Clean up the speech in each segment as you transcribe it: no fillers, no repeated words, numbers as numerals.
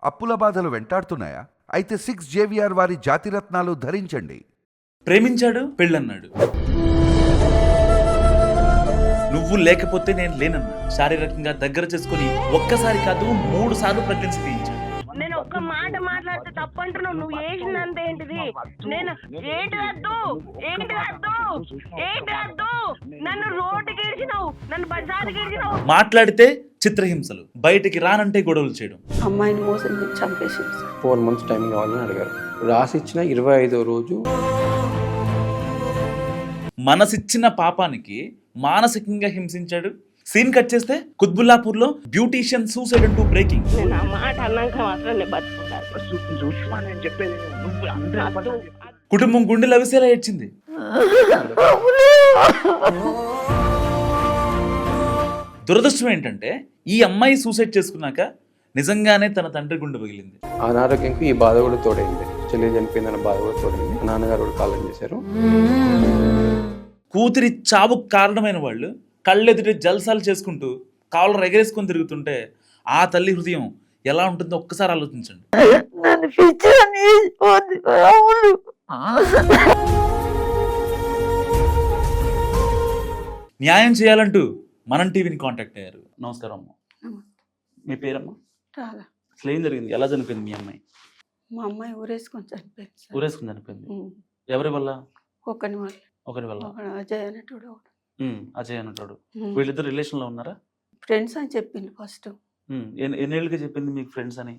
అప్పుల బాధలు వెంటాడుతున్నాయా? అయితే 6JVR వారి జాతిరత్నాలు ధరించండి. ప్రేమించాడు, పెళ్ళన్నాడు. నువ్వు లేకపోతే నేను లేనన్నా. శారీరకంగా దగ్గర చేసుకుని ఒక్కసారి కాదు 3 సార్లు ప్రెగ్నెన్సీ తీయించాడు. నేను ఒక్క మాట మాట్లాడితే తప్పంటున్నావు. నువ్వు వేసినంత ఏంటిది? నేను ఏంటి వద్దు నన్ను రోడ్డుకి ఇడిచినావు, నన్ను బజార్కి ఇడిచినావు. మాట్లాడితే చిత్రహింసలు, బయటికి రానంటే గొడవలు చేయడం. అమ్మాయిని మోసం చేసి చంపేసింది సార్. 4 months టైం కావాలని అడిగారు. రాసిచ్చిన 25వ రోజు మనసిచ్చిన పాపానికి మానసికంగా హింసించాడు. సీన్ కట్ చేస్తే కుత్బుల్లాపూర్ లో బ్యూటీషియన్ సూసైడ్ అంటూ బ్రేకింగ్. నేను ఆ మాట అన్నాక మాత్రం నేను బతుకుంటాను. కుటుంబం గుండెలు అవిసేలా ఏడ్చింది. దురదృష్టం ఏంటంటే ఈ అమ్మాయి సూసైడ్ చేసుకున్నాక నిజంగానే తన తండ్రి గుండె పగిలింది. అనారోగ్యంకి ఈ బాధ కూడా తోడైంది. చెల్లి చనిపోయిందన్న బాధ కూడా తోడైంది. నాన్నగారు కూడా కాలం చేశారు. కూతురి చావుకు కారణమైన వాళ్ళు కళ్ళెదుటి జల్సాలు చేసుకుంటూ కాళ్ళు ఎగరేసుకొని తిరుగుతుంటే ఆ తల్లి హృదయం ఎలా ఉంటుందో ఒక్కసారి ఆలోచించండి. న్యాయం చేయాలంటూ మనం టీవీని కాంటాక్ట్ అయ్యారు. నమస్కారం అమ్మ. మీ పేరమ్మా? రాదా అసలు ఏం జరిగింది? ఎలా చనిపోయింది మీ అమ్మాయి? మా అమ్మాయి ఊరేసుకొని చనిపోయింది సార్. ఊరేసుకుని చనిపోయింది. ఎవరి వల్ల? ఒకని వల్ల. ఒకరి వల్ల. అజయ్ అనేటోడు. అజయ్ అన్నట్టు. వీళ్ళిద్దరు రిలేషన్ లో ఉన్నారా? ఫ్రెండ్స్ అని చెప్పింది ఫస్ట్. ఎన్నేళ్ళకి చెప్పింది మీకు ఫ్రెండ్స్ అని?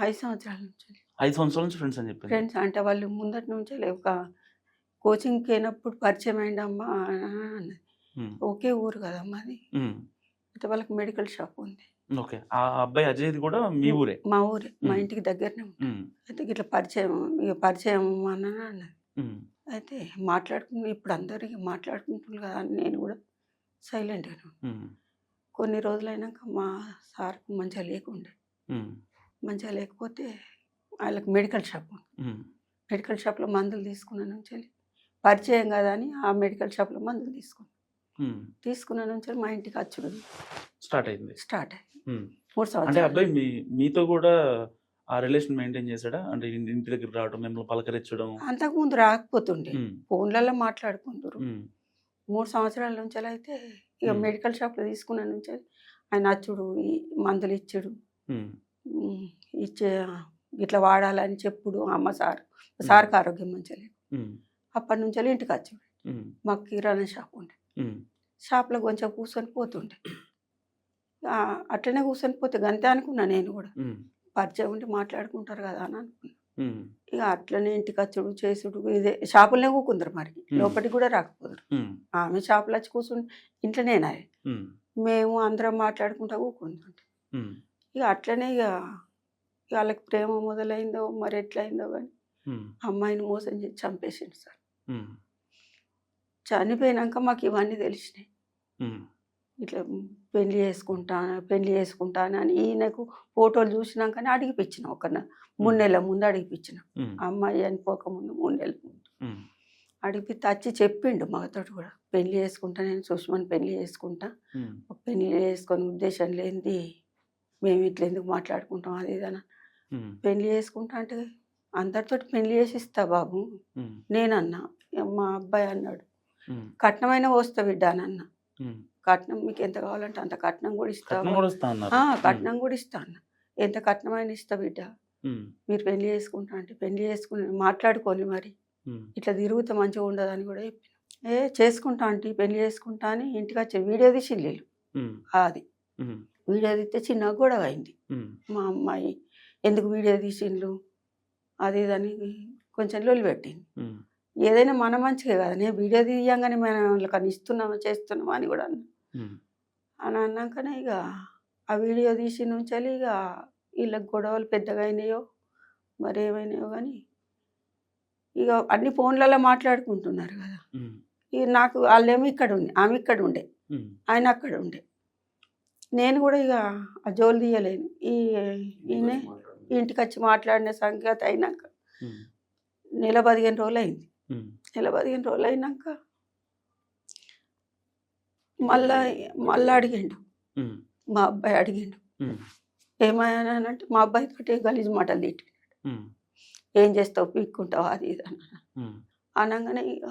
5 సంవత్సరాల నుంచి. 5 సంవత్సరాల నుంచి ఫ్రెండ్స్ అని చెప్పింది. ఫ్రెండ్స్ అంటే వాళ్ళు ముందటి నుంచి ఒక కోచింగ్కి అయినప్పుడు పరిచయం అయిందమ్మా అన్నది. ఒకే ఊరు కదమ్మా అది. అయితే వాళ్ళకి మెడికల్ షాప్ ఉంది. ఓకే. ఆ అబ్బాయి అజయ్ది కూడా మీ ఊరే? మా ఊరే, మా ఇంటికి దగ్గరనే ఉంటుంది. అయితే ఇట్లా పరిచయం అన్నది. అయితే మాట్లాడుకుని ఇప్పుడు అందరికి మాట్లాడుకుంటున్నారు కదా అని నేను కూడా సైలెంట్గా. కొన్ని రోజులైనాక మా సార్కు మంచిగా లేకుండే. మంచిగా లేకపోతే వాళ్ళకి మెడికల్ షాప్ ఉంది. మెడికల్ షాప్లో మందులు తీసుకున్న నుంచి పరిచయం కదా అని ఆ మెడికల్ షాప్లో మందులు తీసుకున్న నుంచి మా ఇంటికి వచ్చుడు స్టార్ట్ అయింది. 3 సంవత్సరాలు. అంటే అబ్బాయి మీతో కూడా ఆ రిలేషన్ మెయింటైన్ చేశాడా? అంటే ఇంటి దగ్గర రావడం, మిమ్మల్ని పలకరించడం? అంతకుముందు రాకపోతుండే, ఫోన్లలో మాట్లాడుకుంటారు. 3 సంవత్సరాల నుంచి అయితే ఇక మెడికల్ షాప్లో తీసుకున్న నుంచి ఆయన అచ్చుడు, మందులు ఇచ్చుడు, ఇచ్చే ఇట్లా వాడాలని చెప్పుడు. అమ్మ సార్కి ఆరోగ్యం మంచిగా లేదు. అప్పటి నుంచి ఇంటికి వచ్చాడు. మాకు కిరాణా షాప్ ఉండే. షాప్లో కొంచెం కూర్చొని పోతుండే. అట్లనే కూర్చొని పోతే గంతే అనుకున్నా నేను కూడా. పరిచయం ఉంటే మాట్లాడుకుంటారు కదా అని అనుకున్నా. ఇక అట్లనే ఇంటికి వచ్చుడు చేసుడు ఇదే. షాపులనే కూకుందరు, మరి లోపలికి కూడా రాకపోదురు. ఆమె షాపులో వచ్చి కూర్చుని ఇంట్లోనేనా మేము అందరం మాట్లాడుకుంటా కూకుంటుంటే ఇక అట్లనే ఇక వాళ్ళకి ప్రేమ మొదలైందో మరి ఎట్లయిందో కానీ అమ్మాయిని మోసం చేసి చంపేసిండు సార్. చనిపోయినాక మాకు ఇవన్నీ తెలిసినాయి. ఇట్లా పెళ్లి చేసుకుంటాను అని ఈయనకు ఫోటోలు చూసినాకనే అడిగిపించిన. 3 నెలల ముందు అడిగిపించిన. అమ్మాయి చనిపోకముందు 3 నెలల ముందు అడిగిపిస్తే వచ్చి చెప్పిండు మాతోటి కూడా. పెళ్లి చేసుకుంటా, నేను సుష్మని పెళ్లి చేసుకుంటా, పెళ్లి చేసుకొని ఉద్దేశం లేనిది మేము ఇట్లా ఎందుకు మాట్లాడుకుంటాం అది ఇదన. పెళ్లి చేసుకుంటా అంటే అందరితో పెళ్లి చేసిస్తా బాబు నేనన్నా. మా అబ్బాయి అన్నాడు, కట్నమైన వస్తా బిడ్డ అని అన్న. కట్నం మీకు ఎంత కావాలంటే అంత కట్నం కూడా ఇస్తా, కట్నం కూడా ఇస్తా అన్న. ఎంత కట్నమైన ఇస్తా బిడ్డ, మీరు పెళ్లి చేసుకుంటా అంటే పెళ్లి చేసుకుని మాట్లాడుకొని మరి ఇట్లా తిరుగుతే మంచిగా ఉండదని కూడా చెప్పిన. చేసుకుంటా అంటే పెళ్లి చేసుకుంటా అని ఇంటికి వచ్చి వీడియో తీసిండు. అది వీడియో తీస్తే చిన్న గొడవ అయింది. మా అమ్మాయి ఎందుకు వీడియో తీసిండ్రు అది ఇదని కొంచెం లొల్లి పెట్టింది. ఏదైనా మన మంచిగా కదా, నేను వీడియో తీయంగానే మనం వాళ్ళకని ఇస్తున్నామా చేస్తున్నామా అని కూడా అన్నా. అని అన్నాకనే ఇక ఆ వీడియో తీసి నుంచి ఇక వీళ్ళకి గొడవలు పెద్దగా అయినాయో మరి ఏమైనాయో కానీ ఇక అన్ని ఫోన్లలో మాట్లాడుకుంటున్నారు కదా. ఇక నాకు వాళ్ళేమో ఇక్కడ ఉండే, ఆమె ఇక్కడ ఉండే, ఆయన అక్కడ ఉండే. నేను కూడా ఇక ఆ జోలు తీయలేను. ఈయన ఇంటికి వచ్చి మాట్లాడిన సంగతి అయినాక నెల 15 రోజులు అయింది. నెల 15 రోజులు అయినాక మళ్ళా అడిగిండు. మా అబ్బాయి అడిగిండు, ఏమయ్యానంటే మా అబ్బాయి తోటి గలీజ్ మాటలు తిట్టి ఏం చేస్తావు పీక్కుంటావు అది ఇది అన్న అనగానే ఇక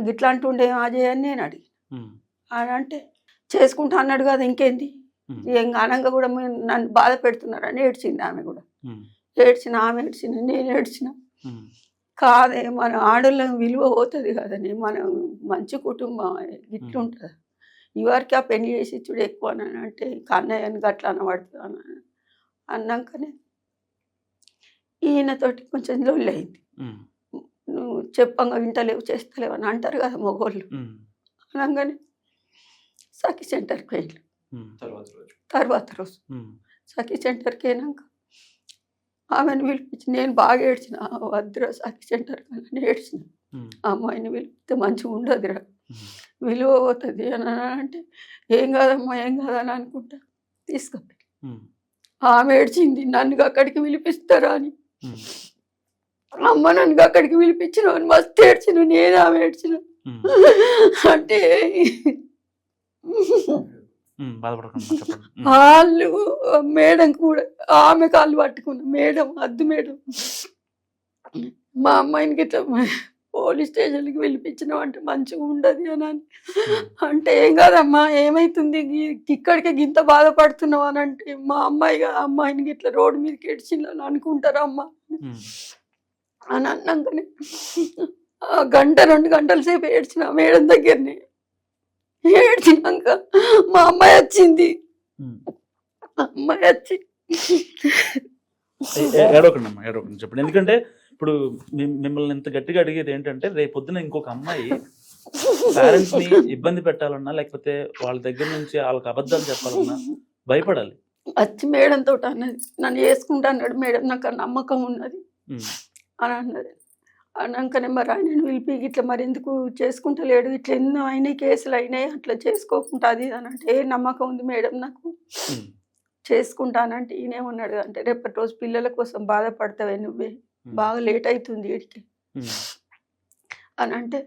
గిట్లా అంటుండే అజయ్ అని నేను అడిగి అని అంటే చేసుకుంటా అన్నాడు కదా ఇంకేంది ఏం అనగా కూడా నన్ను బాధ పెడుతున్నారని ఏడ్చింది ఆమె కూడా ఆమె ఏడ్చింది నేను ఏడ్చిన కాదే మన ఆడోళ్ళ విలువ పోతుంది కదని మనం మంచి కుటుంబం ఇట్లుంటుంది ఇవరికి ఆ పెళ్లి చేసి చూడు ఎక్కువ అని అంటే కన్నయ్యని గట్లా అనబడుతుంది అన్నాకనే ఈయనతోటి కొంచెం లొల్లి అయింది నువ్వు చెప్పంగా వింటలేవు చేస్తలేవు అని అంటారు కదా మగోళ్ళు అనగానే సఖీ సెంటర్కి వెళ్ళి తర్వాత రోజు సఖీ సెంటర్కి అయినాక ఆమెను పిలిపించి నేను బాగా ఏడ్చిన వద్దురా సఖీ సెంటర్కి అని ఏడ్చిన అమ్మాయిని పిలిపితే మంచిగా ఉండదురా విలువ పోతుంది అని అంటే ఏం కాదమ్మా ఏం కాదని అనుకుంటా తీసుకొని ఆమె ఏడ్చింది నన్ను అక్కడికి పిలిపిస్తారా అని అమ్మ నన్ను అక్కడికి పిలిపించిన మస్తు ఏడ్చిన నేను ఆమె ఏడ్చిన అంటే వాళ్ళు మేడం కూడా ఆమె కాళ్ళు పట్టుకున్న మేడం అద్దు మేడం మా అమ్మాయిని గిట్లా పోలీస్ స్టేషన్కి పిలిపించినావు అంటే మంచిగా ఉండదు అని అంటే ఏం కాదమ్మా ఏమైతుంది ఇక్కడికి గింత బాధపడుతున్నావు అని అంటే మా అమ్మాయిని గిట్లా రోడ్డు మీదకి ఏడ్చిందని అనుకుంటారా అమ్మ అని అన్నాకనే 1-2 గంటల సేపు ఏడ్చిన మేడం దగ్గరనే ఏడ్చినాక మా అమ్మాయి వచ్చింది అమ్మాయి వచ్చి ఏడవకండి చెప్పండి ఎందుకంటే ఇప్పుడు మిమ్మల్ని ఎంత గట్టిగా అడిగేది ఏంటంటే రేపొద్దున ఇంకొక అమ్మాయి పేరెంట్స్ ని ఇబ్బంది పెట్టాలన్నా లేకపోతే వాళ్ళ దగ్గర నుంచి వాళ్ళకి అబద్ధాలు చెప్పాలన్నా భయపడాలి వచ్చి మేడం తోటి అన్నది నన్ను వేసుకుంటా అన్నాడు మేడం నాకు నమ్మకం ఉన్నది అని అన్నది అన్నాకనే మరి ఆయనను పిలిపి ఇట్లా మరి ఎందుకు చేసుకుంటలేడు ఇట్లా ఎన్నో అయినాయి కేసులు అయినాయి అట్లా చేసుకోకుండా అది అని అంటే ఏ నమ్మకం ఉంది మేడం నాకు చేసుకుంటానంటే ఈయనేమన్నాడు అంటే రేపటి రోజు పిల్లల కోసం బాధపడతావే నువ్వే బాగా లేట్ అవుతుంది వీడికి అని అంటే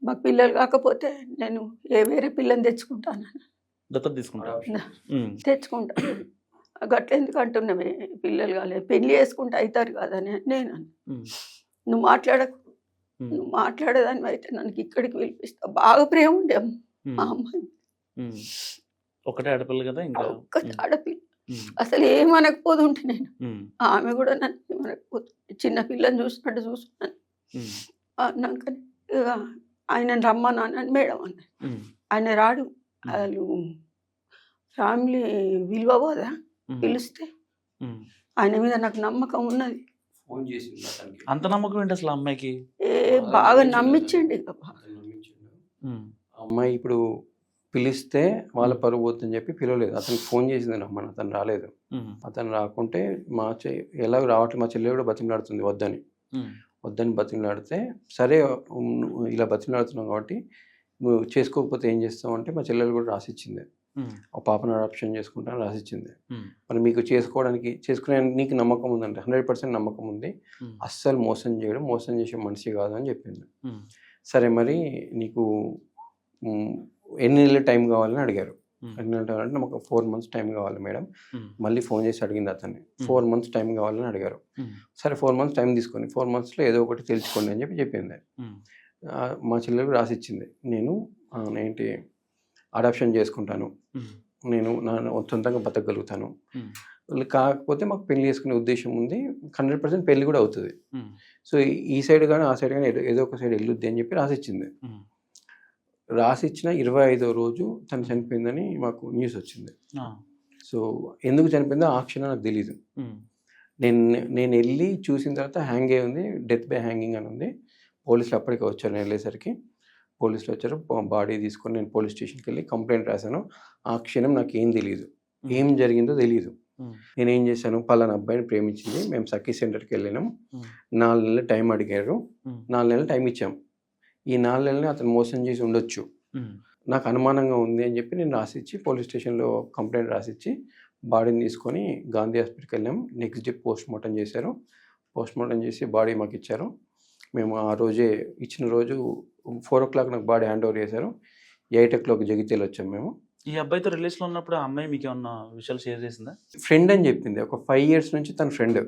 మాకు పిల్లలు కాకపోతే నేను వేరే పిల్లని తెచ్చుకుంటాను తెచ్చుకుంటాను గట్ల ఎందుకు అంటున్నామే పిల్లలు కాలేదు పెళ్లి చేసుకుంటే అవుతారు కాదని నేను నువ్వు మాట్లాడకు నువ్వు మాట్లాడేదాన్ని అయితే నన్ను ఇక్కడికి పిలిపిస్తా బాగా ప్రేమ ఉండే మా అమ్మాయి ఒకటే ఆడపిల్ల కదా ఇంకా ఒక్క ఆడపిల్ల అసలు ఏమనకపోతుంటే నేను ఆమె కూడా నన్ను ఏమనకపోతుంది చిన్న పిల్లని చూసినట్టు చూస్తున్నాను అన్నాక ఆయన రమ్మన్నాను మేడం అన్నాడు ఆయన రాడు వాళ్ళు ఫ్యామిలీ విలువ పోదా పిలిస్తే ఆయన మీద నాకు నమ్మకం ఉన్నది అంత నమ్మకం ఏంటి అసలు అమ్మాయికి బాగా నమ్మించండి అమ్మాయి ఇప్పుడు పిలిస్తే వాళ్ళ పరుగు పోతుందని చెప్పి పిలవలేదు అతనికి ఫోన్ చేసింది రమ్మని అతను రాలేదు అతను రాకుంటే ఎలా రావట్లేదు మా చెల్లె కూడా బతిమలాడుతుంది వద్దని బతిమలాడితే సరే ఇలా బతిమలాడుతున్నాం కాబట్టి నువ్వు చేసుకోకపోతే ఏం చేస్తావు అంటే మా చెల్లెలు కూడా రాసిచ్చింది ఆ పాపను అడాప్షన్ చేసుకుంటాను రాసిచ్చింది మరి మీకు చేసుకునే నీకు నమ్మకం ఉందంటే 100% నమ్మకం ఉంది అస్సలు మోసం చేసే మనిషి కాదు అని చెప్పింది సరే మరి నీకు ఎన్ని నెలల టైం కావాలని అడిగారు ఎన్ని నెలలు టైం అంటే మాకు 4 months టైం కావాలి మేడం మళ్ళీ ఫోన్ చేసి అడిగింది అతన్ని 4 months టైం కావాలని అడిగారు సరే 4 months టైం తీసుకొని 4 monthsలో ఏదో ఒకటి తెలుసుకోండి అని చెప్పింది మా చెల్లెలు రాసిచ్చింది నేను ఏంటి అడాప్షన్ చేసుకుంటాను నేను సొంతంగా బతకగలుగుతాను కాకపోతే మాకు పెళ్లి చేసుకునే ఉద్దేశం ఉంది 100% పెళ్లి కూడా అవుతుంది సో ఈ సైడ్ కానీ ఆ సైడ్ కానీ ఏదో ఒక సైడ్ వెళ్ళొద్ది అని చెప్పి రాసిచ్చిన 25వ రోజు తను చనిపోయిందని మాకు న్యూస్ వచ్చింది సో ఎందుకు చనిపోయిందో ఆ క్షణం నాకు తెలీదు నేను వెళ్ళి చూసిన తర్వాత హ్యాంగ్ అయి ఉంది డెత్ బై హ్యాంగింగ్ అని ఉంది పోలీసులు అప్పటికే వచ్చారు నేను వెళ్ళేసరికి పోలీసులు వచ్చారు బాడీ తీసుకొని నేను పోలీస్ స్టేషన్కి వెళ్ళి కంప్లైంట్ రాశాను ఆ క్షణం నాకు ఏం తెలియదు ఏం జరిగిందో తెలియదు నేనేం చేశాను పలానా అబ్బాయిని ప్రేమించింది మేము సఖీ సెంటర్కి వెళ్ళినాం 4 నెలలు టైం అడిగారు 4 నెలలు టైం ఇచ్చాం ఈ 4 నెలలని అతను మోసం చేసి ఉండొచ్చు నాకు అనుమానంగా ఉంది అని చెప్పి నేను రాసిచ్చి పోలీస్ స్టేషన్లో కంప్లైంట్ రాసిచ్చి బాడీని తీసుకొని గాంధీ హాస్పిటల్కి వెళ్ళాం నెక్స్ట్ డే పోస్ట్ మార్టం చేశారు పోస్ట్ మార్టం చేసి బాడీ మాకు ఇచ్చారు మేము ఆ రోజే ఇచ్చిన రోజు 4 o'clock నాకు బాడీ హ్యాండ్ ఓవర్ చేశారు 8 o'clock జగిత్యాల వచ్చాం మేము ఈ అబ్బాయితో రిలేషన్ లో ఉన్నప్పుడు ఆ అమ్మాయి మీకు ఏమన్నా విషయాలు షేర్ చేసిందా? ఫ్రెండ్ అని చెప్పింది. ఒక 5 years నుంచి తన ఫ్రెండ్.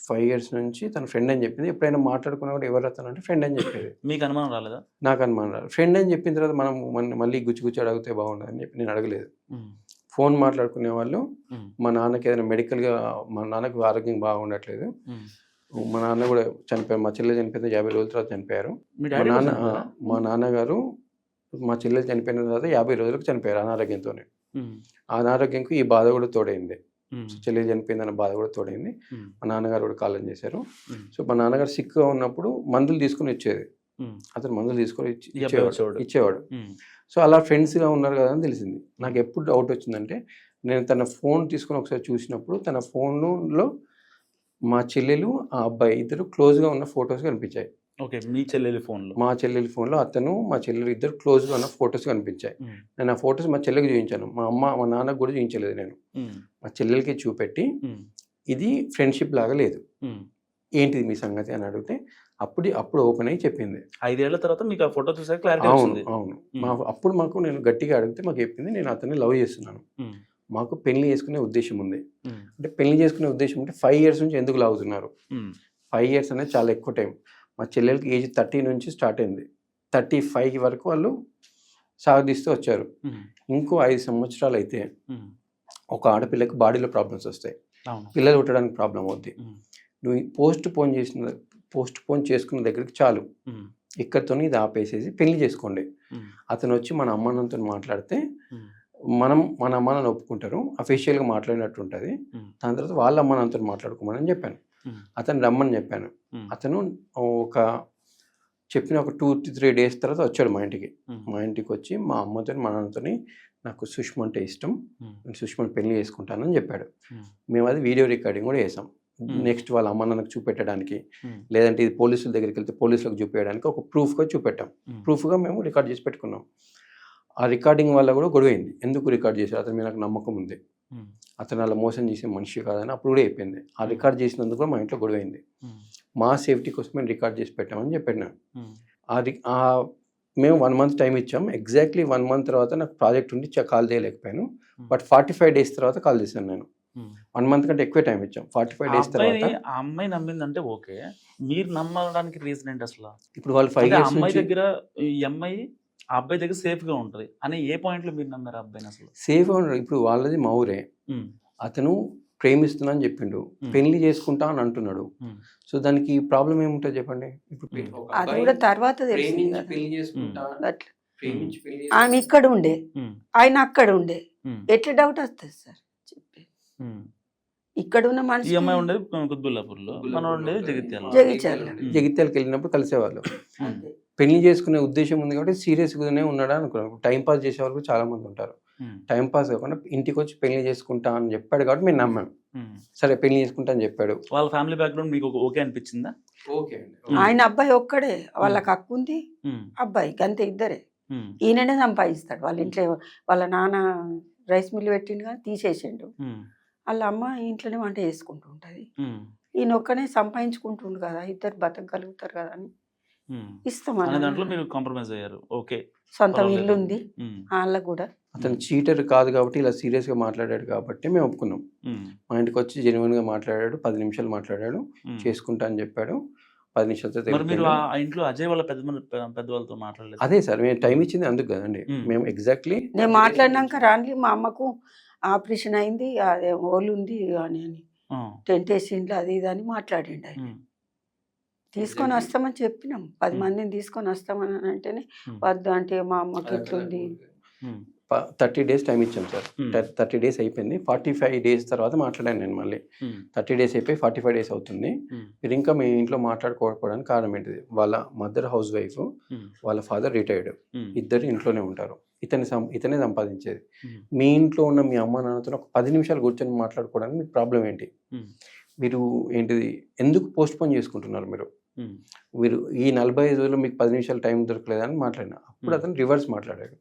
5 years నుంచి తన ఫ్రెండ్ అని చెప్పింది. ఎప్పుడైనా మాట్లాడుకున్నా కూడా ఎవరు అతను అంటే ఫ్రెండ్ అని చెప్పేది. మీకు అనుమానం రాలేదా? నాకు అనుమానం రాదు. ఫ్రెండ్ అని చెప్పిన తర్వాత మనం మళ్ళీ గుచ్చి అడిగితే బాగుండదని చెప్పి నేను అడగలేదు. ఫోన్ మాట్లాడుకునే వాళ్ళు మా నాన్నకి ఏదైనా మెడికల్గా, మా నాన్నకు ఆరోగ్యం బాగుండట్లేదు, మా నాన్న కూడా చనిపోయారు, మా చెల్లెలు చనిపోయిన 50 రోజుల తర్వాత చనిపోయారు. మా నాన్నగారు మా చెల్లెలు చనిపోయిన తర్వాత 50 రోజులకు చనిపోయారు అనారోగ్యంతోనే. ఆ అనారోగ్యంకు ఈ బాధ కూడా తోడైంది. చెల్లెలు చనిపోయిందన్న బాధ కూడా తోడైంది. మా నాన్నగారు కూడా కాలం చేశారు. సో మా నాన్నగారు సిక్గా ఉన్నప్పుడు మందులు తీసుకుని ఇచ్చేది. అతను మందులు తీసుకొని ఇచ్చేవాడు. సో అలా ఫ్రెండ్స్గా ఉన్నారు కదా అని తెలిసింది. నాకు ఎప్పుడు డౌట్ వచ్చిందంటే, నేను తన ఫోన్ తీసుకొని ఒకసారి చూసినప్పుడు తన ఫోన్లో మా చెల్లెలు ఆ అబ్బాయి ఇద్దరు క్లోజ్గా ఉన్న ఫొటోస్ కనిపించాయి. ఓకే, మీ చెల్లెలి ఫోన్లో? మా చెల్లెలి ఫోన్లో అతను మా చెల్లెలు ఇద్దరు క్లోజ్గా ఉన్న ఫొటోస్ కనిపించాయి. నేను ఆ ఫొటోస్ మా చెల్లెకి చూపించాను. మా నాన్నకు కూడా చూపించలేదు. నేను మా చెల్లెలకి చూపెట్టి ఇది ఫ్రెండ్షిప్ లాగా లేదు, ఏంటిది మీ సంగతి అని అడిగితే అప్పుడు ఓపెన్ అయ్యి చెప్పింది. 5 ఏళ్ల తర్వాత మీకు ఆ ఫోటో చూసాక క్లారిటీ వచ్చింది. అవును. అప్పుడు మాకు, నేను గట్టిగా అడిగితే మాకు చెప్పింది, నేను అతన్ని లవ్ చేస్తున్నాను, మాకు పెళ్లి చేసుకునే ఉద్దేశం ఉంది. అంటే పెళ్లి చేసుకునే ఉద్దేశం అంటే 5 years నుంచి ఎందుకు లాగుతున్నారు? 5 years అనేది చాలా ఎక్కువ టైం. మా చెల్లెలకి ఏజ్ 30 నుంచి స్టార్ట్ అయింది. 35 వరకు వాళ్ళు సాగదీస్తూ వచ్చారు. ఇంకో 5 సంవత్సరాలు అయితే ఒక ఆడపిల్లకి బాడీలో ప్రాబ్లమ్స్ వస్తాయి, పిల్లలు పుట్టడానికి ప్రాబ్లం అవుద్ది. నువ్వు పోస్ట్ పోన్ చేసుకున్న దగ్గరికి చాలు, ఇక్కడితో ఇది ఆపేసేసి పెళ్లి చేసుకోండి. అతను వచ్చి మన అమ్మానంతో మాట్లాడితే మన అమ్మ నాన్న ఒప్పుకుంటారు, అఫీషియల్గా మాట్లాడినట్టు ఉంటుంది. దాని తర్వాత వాళ్ళ అమ్మ నాన్నతో మాట్లాడుకోమని చెప్పాను. అతను రమ్మని చెప్పాను. అతను చెప్పిన ఒక 2 to 3 days తర్వాత వచ్చాడు మా ఇంటికి. మా ఇంటికి వచ్చి మా అమ్మతో మా నాన్నతో నాకు సుష్మ అంటే ఇష్టం, నేను సుష్మని పెళ్లి చేసుకుంటానని చెప్పాడు. మేము అది వీడియో రికార్డింగ్ కూడా చేసాం. నెక్స్ట్ వాళ్ళ అమ్మ నాన్నకు చూపెట్టడానికి, లేదంటే ఇది పోలీసుల దగ్గరికి వెళ్తే పోలీసులకు చూపించడానికి ఒక ప్రూఫ్గా చూపెట్టాం. ప్రూఫ్గా మేము రికార్డ్ చేసి పెట్టుకున్నాం. ఆ రికార్డింగ్ వల్ల కూడా గొడవైంది. ఎందుకు రికార్డ్ చేశారు, అతని మీద నాకు నమ్మకం ఉంది, అతను అలా మోసం చేసే మనిషి కాదని అప్పుడు కూడా అయిపోయింది. ఆ రికార్డ్ చేసినందుకు కూడా మా ఇంట్లో గొడవైంది. మా సేఫ్టీ కోసం మేము రికార్డ్ చేసి పెట్టామని చెప్పాను. మేము 1 month టైం ఇచ్చాం. ఎగ్జాక్ట్లీ 1 month తర్వాత నాకు ప్రాజెక్ట్ ఉండి కాల్ చేయలేకపోయాను. బట్ 45 days తర్వాత కాల్ చేశాను నేను. 1 month కంటే ఎక్కువ టైం ఇచ్చాం. 45 days తర్వాత ఆ అమ్మాయి నమ్మిందంటే ఓకే, మీరు నమ్మడానికి రీజన్ ఏంటి అసలు? ఇప్పుడు వాళ్ళు 5 years అమ్మాయి దగ్గర, ఈ అమ్మాయి ఆ అబ్బాయి దగ్గర సేఫ్ గా ఉంటది అని ఏ పాయింట్ లో మీరు నమ్మారు అబ్బాయిని? అసలు సేఫ్ గా ఉండరు. ఇప్పుడు వాళ్ళది మా ఊరే, అతను ప్రేమిస్తున్నా అని చెప్పిండు, పెళ్లి చేసుకుంటా అని అంటున్నాడు. సో దానికి ప్రాబ్లం ఏముంటుంది చెప్పండి? ఇప్పుడు అది కూడా తర్వాత ఆమె ఇక్కడ ఉండే, ఆయన అక్కడ ఉండే, ఎట్లా డౌట్ వస్తుంది సార్ చెప్పి? ఇక్కడ ఉన్న మనిషి ఉండేది కుత్బుల్లాపూర్లో, మనం ఉండేది జగిత్యాలకు వెళ్ళినప్పుడు కలిసేవాళ్ళు. పెళ్లి చేసుకునే ఉద్దేశం ఉంది కాబట్టి సీరియస్గానే ఉన్నాడా అనుకున్నాను. టైం పాస్ చేసే వాళ్ళు చాలా మంది ఉంటారు. టైం పాస్ కాకుండా ఇంటికి వచ్చి పెళ్లి చేసుకుంటా అని చెప్పాడు కాబట్టి మేము నమ్మాం. సరే పెళ్లి చేసుకుంటా అని చెప్పాడు. వాళ్ళ ఫ్యామిలీ బ్యాక్గ్రౌండ్ మీకు ఓకే అనిపించిందా? ఓకే. ఆయన అబ్బాయి ఒక్కడే, వాళ్ళకి అక్కు ఉంది, అబ్బాయి అంతే, ఇద్దరే. ఈయననే సంపాదిస్తాడు. వాళ్ళ ఇంట్లో వాళ్ళ నాన్న రైస్ మిల్ పెట్టిండు కానీ తీసేసిండు. వాళ్ళ అమ్మ ఇంట్లోనే వంట చేసుకుంటూ ఉంటుంది. ఈయన ఒక్కనే సంపాదించుకుంటుండు కదా, ఇద్దరు బతకగలుగుతారు కదా అని ఇస్తామని దాంట్లో మీరు కాంప్రమైజ్ అయ్యారు. ఓకే, సొంత ఇల్లు ఉంది వాళ్ళకు కూడా. అతను చీటర్ కాదు కాబట్టి ఇలా సీరియస్ గా మాట్లాడాడు కాబట్టి మేము ఒప్పుకున్నాం. మా ఇంటికి వచ్చి జెన్యున్ గా మాట్లాడాడు, 10 నిమిషాలు మాట్లాడాడు, చేసుకుంటా అని చెప్పాడు. 10 నిమిషాలతో ఇంట్లో అజయ్ వాళ్ళ పెద్దవాళ్ళతో మాట్లాడలేదు. అదే సార్ మేము టైం ఇచ్చింది అందుకు కదండి. మేము ఎగ్జాక్ట్లీ నేను మాట్లాడినాక రాని మా అమ్మకు ఆపరేషన్ అయింది, అదే ఓళ్ళు ఉంది అని టెంట్ వేసిండ్లు అది ఇది అని మాట్లాడిండు. ఆయన తీసుకొని వస్తామని చెప్పినాం, 10 మందిని తీసుకొని వస్తామని అంటేనే వద్దు అంటే మా అమ్మకి ఎట్లుంది. 30 days టైం ఇచ్చాం సార్. 30 days అయిపోయింది. 45 days తర్వాత మాట్లాడాను నేను మళ్ళీ. 30 days అయిపోయి 45 days అవుతుంది. మీరు ఇంకా మీ ఇంట్లో మాట్లాడుకోకపోవడానికి కారణం ఏంటిది? వాళ్ళ మదర్ హౌస్ వైఫ్, వాళ్ళ ఫాదర్ రిటైర్డ్, ఇద్దరు ఇంట్లోనే ఉంటారు. ఇతనే సంపాదించేది. మీ ఇంట్లో ఉన్న మీ అమ్మ నాన్నతో ఒక 10 నిమిషాలు కూర్చొని మాట్లాడుకోవడానికి మీకు ప్రాబ్లం ఏంటి? మీరు ఏంటిది ఎందుకు పోస్ట్ పోన్ చేసుకుంటున్నారు? మీరు ఈ 45 రోజులు మీకు 10 నిమిషాలు టైం దొరకలేదని మాట్లాడినా. అప్పుడు అతను రివర్స్ మాట్లాడాడు.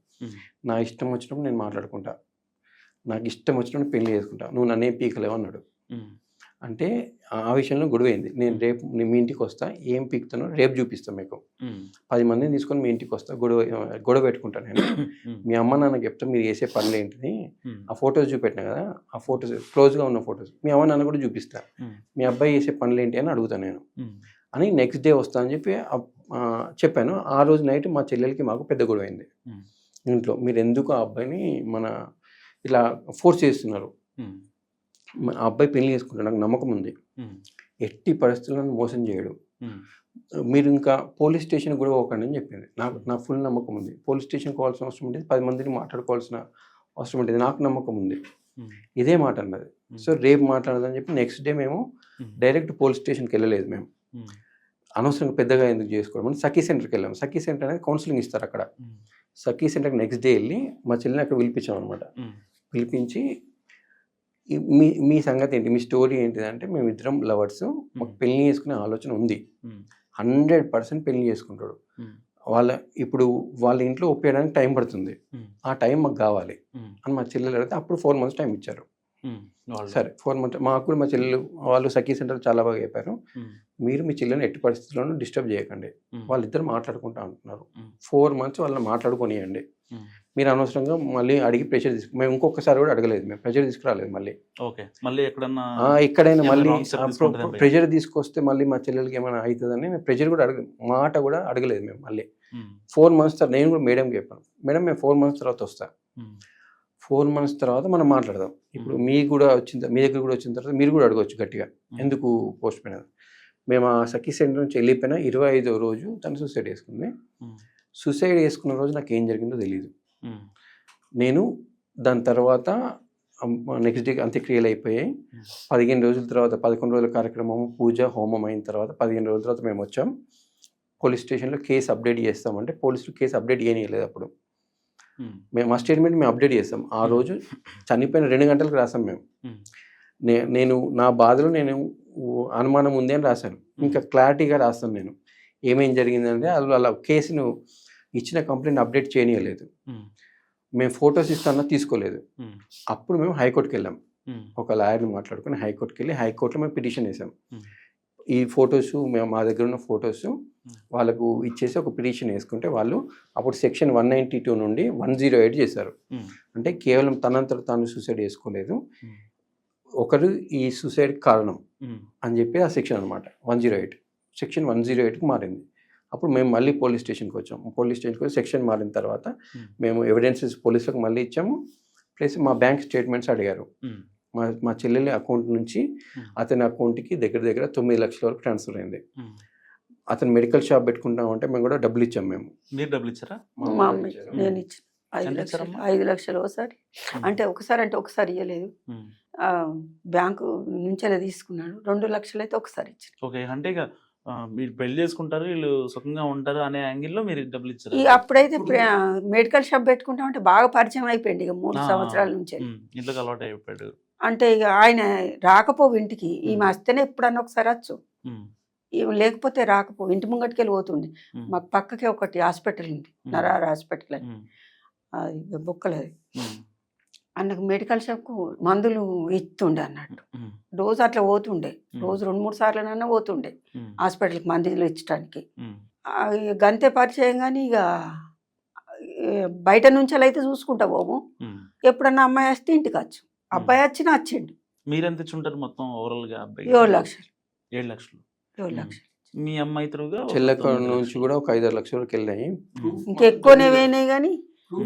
నా ఇష్టం వచ్చినప్పుడు నేను మాట్లాడుకుంటా, నాకు ఇష్టం వచ్చినప్పుడు పెళ్లి చేసుకుంటా, నువ్వు నన్నే పీకలేవు అన్నాడు. అంటే ఆ విషయంలో గొడవైంది. నేను రేపు మీ ఇంటికి వస్తా, ఏం పీకుతానో రేపు చూపిస్తాను మీకు, 10 మందిని తీసుకొని మీ ఇంటికి వస్తా, గొడవ పెట్టుకుంటాను నేను. మీ అమ్మ నాన్నకి చెప్తా మీరు చేసే పనులు ఏంటిది, ఆ ఫొటోస్ చూపెట్టినా కదా, ఆ ఫొటోస్ క్లోజ్గా ఉన్న ఫొటోస్ మీ అమ్మ నాన్న కూడా చూపిస్తా, మీ అబ్బాయి చేసే పనులు ఏంటి అని అడుగుతాను నేను అని. నెక్స్ట్ డే వస్తా అని చెప్పి చెప్పాను. ఆ రోజు నైట్ మా చెల్లెలకి మాకు పెద్ద గొడవ అయింది ఇంట్లో. మీరు ఎందుకు ఆ అబ్బాయిని ఇలా ఫోర్స్ చేస్తున్నారు, ఆ అబ్బాయి పెళ్లి చేసుకుంటాడు, నాకు నమ్మకం ఉంది, ఎట్టి పరిస్థితులను మోసం చేయడు, మీరు ఇంకా పోలీస్ స్టేషన్ కూడా పోకండి అని చెప్పింది. నాకు ఫుల్ నమ్మకం ఉంది. పోలీస్ స్టేషన్ పోవాల్సిన అవసరం ఉంటుంది, 10 మందిని మాట్లాడుకోవాల్సిన అవసరం ఉంటుంది, నాకు నమ్మకం ఉంది. ఇదే మాట అన్నది. సో రేపు మాట్లాడదని చెప్పి నెక్స్ట్ డే మేము డైరెక్ట్ పోలీస్ స్టేషన్కి వెళ్ళలేదు. మేము అనవసరంగా పెద్దగా ఎందుకు చేసుకోవడం అని సఖీ సెంటర్కి వెళ్ళాము. సఖీ సెంటర్ అనేది కౌన్సిలింగ్ ఇస్తారు అక్కడ. సఖీ సెంటర్కి నెక్స్ట్ డే వెళ్ళి మా చెల్లిని అక్కడ పిలిపించాం అనమాట. పిలిపించి మీ సంగతి ఏంటి, మీ స్టోరీ ఏంటిది అంటే, మేము ఇద్దరం లవర్స్, మాకు పెళ్లి చేసుకునే ఆలోచన ఉంది, 100% పెళ్లి చేసుకుంటాడు, ఇప్పుడు వాళ్ళ ఇంట్లో ఒప్పేయడానికి టైం పడుతుంది, ఆ టైం మాకు కావాలి అని మా చెల్లెలు అడిగితే అప్పుడు 4 months టైం ఇచ్చారు. సరే 4 months మాకు కూడా మా చెల్లెలు వాళ్ళు సఖీ సెంటర్ చాలా బాగా చెప్పారు, మీరు మీ చెల్లెని ఎట్టి పరిస్థితుల్లోనూ డిస్టర్బ్ చేయకండి, వాళ్ళిద్దరు మాట్లాడుకుంటా అంటున్నారు, 4 months వాళ్ళని మాట్లాడుకోనియండి, మీరు అనవసరంగా మళ్ళీ అడిగి ప్రెషర్ మేము ఇంకొకసారి కూడా అడగలేదు, మేము ప్రెషర్ తీసుకురాలేదు మళ్ళీ ఎక్కడైనా మళ్ళీ ప్రెషర్ తీసుకొస్తే మళ్ళీ మా చెల్లెలకి ఏమైనా అవుతుందని మేము ప్రెషర్ కూడా మాట కూడా అడగలేదు మేము. మళ్ళీ 4 months తర్వాత నేను కూడా మేడంకి చెప్పాను, మేడం మేము 4 months తర్వాత వస్తా, 4 months తర్వాత మనం మాట్లాడదాం, ఇప్పుడు మీ దగ్గర కూడా వచ్చిన తర్వాత మీరు కూడా అడగవచ్చు గట్టిగా, ఎందుకు పోస్ట్ పోయిన. మేము ఆ సఖీ సెంటర్ నుంచి వెళ్ళిపోయిన 25వ రోజు తను సూసైడ్ చేసుకుంది. సూసైడ్ చేసుకున్న రోజు నాకు ఏం జరిగిందో తెలియదు. నేను దాని తర్వాత నెక్స్ట్ డే అంత్యక్రియలు అయిపోయాయి. 15 రోజుల తర్వాత 11 రోజుల కార్యక్రమం, పూజ, హోమం అయిన తర్వాత 15 రోజుల తర్వాత మేము వచ్చాం. పోలీస్ స్టేషన్లో కేసు అప్డేట్ చేస్తామంటే పోలీసులు కేసు అప్డేట్ చేయలేదు. అప్పుడు మేము మా స్టేట్మెంట్ మేము అప్డేట్ చేస్తాం. ఆ రోజు చనిపోయిన 2 గంటలకు రాసాం మేము. నేను నా బాధలో నేను అనుమానం ఉంది అని రాశాను, ఇంకా క్లారిటీగా రాస్తాను నేను ఏమేం జరిగిందంటే. అలా కేసును ఇచ్చిన కంప్లైంట్ అప్డేట్ చేయనీయలేదు, మేము ఫొటోస్ ఇస్తానో తీసుకోలేదు. అప్పుడు మేము హైకోర్టుకి వెళ్ళాం, ఒక లాయర్ని మాట్లాడుకుని హైకోర్టుకి వెళ్ళి హైకోర్టులో మేము పిటిషన్ వేసాం. ఈ ఫొటోస్ మేము మా దగ్గర ఉన్న ఫొటోస్ వాళ్ళకు ఇచ్చేసి ఒక పిటిషన్ వేసుకుంటే వాళ్ళు అప్పుడు సెక్షన్ 192 నుండి 108 చేశారు. అంటే కేవలం తనంతట తాను సూసైడ్ చేసుకోలేదు, ఒకరు ఈ సూసైడ్ కారణం అని చెప్పి ఆ సెక్షన్ అనమాట 108 సెక్షన్ 108కి మారింది. అప్పుడు మేము మళ్ళీ పోలీస్ స్టేషన్కి వచ్చాము. పోలీస్ స్టేషన్కి వచ్చి సెక్షన్ మారిన తర్వాత మేము ఎవిడెన్సెస్ పోలీసులకు మళ్ళీ ఇచ్చాము. ప్లస్ మా బ్యాంక్ స్టేట్మెంట్స్ అడిగారు. మా చెల్లెలి అకౌంట్ నుంచి అతని అకౌంట్కి దగ్గర 9 లక్షల వరకు ట్రాన్స్ఫర్ అయింది. అతను మెడికల్ షాప్ పెట్టుకుంటామంటే మేము కూడా డబ్బులు ఇచ్చాము. మీరు డబ్బులు ఇచ్చారా? మా అమ్మ నేను ఇచ్చిన 5 లక్షలు ఒకసారి ఒకసారి ఇవ్వలేదు, బ్యాంకు నుంచే తీసుకున్నాడు. 2 లక్షలు అయితే ఒకసారి ఇచ్చాను. ఓకే, అంటే ఇక మీరు పెళ్లి చేసుకుంటారు, వీళ్ళు సుఖంగా ఉంటారు అనే యాంగిల్లో మీరు డబ్బులు ఇచ్చారు. ఇక అప్పుడైతే మెడికల్ షాప్ పెట్టుకుంటామంటే బాగా పరిచయం అయిపోయింది. ఇక 3 సంవత్సరాల నుంచి ఇంట్లోకి అలవాటు అయిపోయాడు. అంటే ఇక ఆయన రాకపోవు ఇంటికి, ఈమె వస్తేనే ఎప్పుడన్నా ఒకసారి వచ్చు, లేకపోతే రాకపోవు. ఇంటి ముంగటికి వెళ్ళి పోతుండే. మాకు పక్కకే ఒకటి హాస్పిటల్ ఉంది, నరార్ హాస్పిటల్ అని, అది బొక్కలది. అన్నకు మెడికల్ షాప్కు మందులు ఇస్తుండే అన్నట్టు. రోజు అట్లా పోతుండే, రోజు 2-3 సార్లనన్నా పోతుండే హాస్పిటల్కి మందులు ఇచ్చడానికి. గంతే పరిచయం. కానీ ఇక బయట నుంచి అయితే చూసుకుంటా పోము. ఎప్పుడన్నా అమ్మాయి వస్తే ఇంటికి వచ్చు, అబ్బాయి వచ్చినా వచ్చిండు. మీరెంత ఇచ్చుంటారు మొత్తం ఓవరాల్ గా? అబ్బాయి 7 లక్షలు. 7 లక్షలు. 7 లక్షలు. మీ అమ్మాయి తరుగా చెల్లెక్క నుంచి కూడా ఒక 5-6 లక్షల వరకు వెళ్ళాయి. ఇంకెక్కువనే పోయినాయి కానీ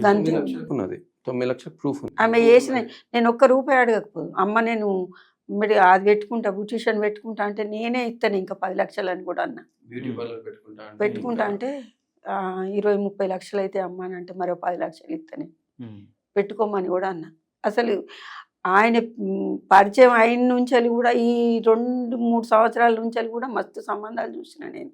గంతే ఉన్నది. 9 లక్షల ప్రూఫ్ ఉంది. ఆమె చేసిన నేను ₹1 అడగకపోదు. అమ్మ నేను అది పెట్టుకుంటా, బ్యూటిషియన్ పెట్టుకుంటా అంటే నేనే ఇస్తాను ఇంకా 10 లక్షలు అని కూడా అన్నా. పెట్టుకుంటా అంటే 20-30 లక్షలు అయితే అమ్మ అని అంటే మరో 10 లక్షలు ఇస్తానే పెట్టుకోమని కూడా అన్నా. అసలు ఆయన పరిచయం అయిన నుంచి కూడా ఈ 2-3 సంవత్సరాల నుంచి కూడా మస్తు సంబంధాలు చూసిన నేను.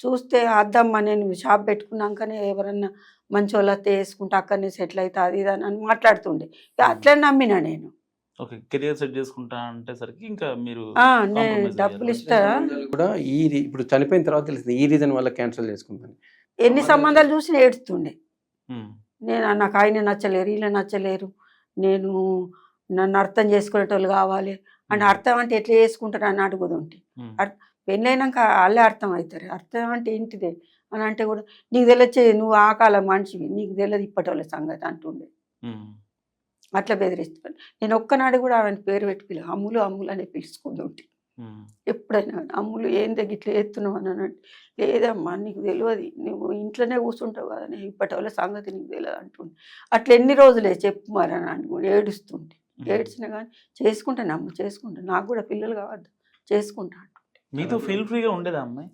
చూస్తే అద్దమ్మ నేను షాప్ పెట్టుకున్నాకనే ఎవరన్నా మంచి వాళ్ళతో వేసుకుంటే అక్కడనే సెటిల్ అవుతా అది ఇది అని మాట్లాడుతుండే. అట్లా నమ్మినా నేను. ఓకే, కెరియర్ సెట్ చేసుకుంటా అంటే సరికి ఇంకా మీరు నేను డబ్బులు ఇస్తారా కూడా ఇప్పుడు చనిపోయిన తర్వాత తెలిసింది ఈ రీజన్ వల్ల క్యాన్సిల్ చేసుకుంటాను. ఎన్ని సంబంధాలు చూసినా ఏడుస్తుండే. నేను నాకు ఆయన నచ్చలేరు, వీళ్ళు నచ్చలేరు, నేను నన్ను అర్థం చేసుకునేటోళ్ళు కావాలి అని అర్థం అంటే ఎట్లా చేసుకుంటారు అని అడుగుతుంటే పెళ్ళైనాక వాళ్ళే అర్థం అవుతారు. అర్థం అంటే ఏంటిదే అని అంటే కూడా నీకు తెలియచ్చే, నువ్వు ఆ కాలం మనిషివి, నీకు తెలియదు ఇప్పటి సంగతి అంటుండే. అట్లా బెదిరిస్తాను. నేను ఒక్కనాడు కూడా ఆమె పేరు పెట్టి అమ్ములు అమ్ములు అనే పిలుచుకుంటుంటే ఎప్పుడైనా అమ్ములు ఏం దగ్గర ఇట్లా ఎత్తున్నావు అని అంటే, లేదమ్మా నీకు తెలియదు, నువ్వు ఇంట్లోనే కూర్చుంటావు కదా, నేను ఇప్పటి వాళ్ళ సంగతి నీకు తెలియదు అంటుండే. అట్లా ఎన్ని రోజులే చెప్పు మరి అని అనుకుంటే ఏడుస్తుంటే, ఏడ్చినా కానీ చేసుకుంటాను అమ్మ చేసుకుంటాను, నాకు కూడా పిల్లలు కావద్దు చేసుకుంటా అంటుండే. మీతో ఫీల్ ఫ్రీగా ఉండేదా అమ్మాయి?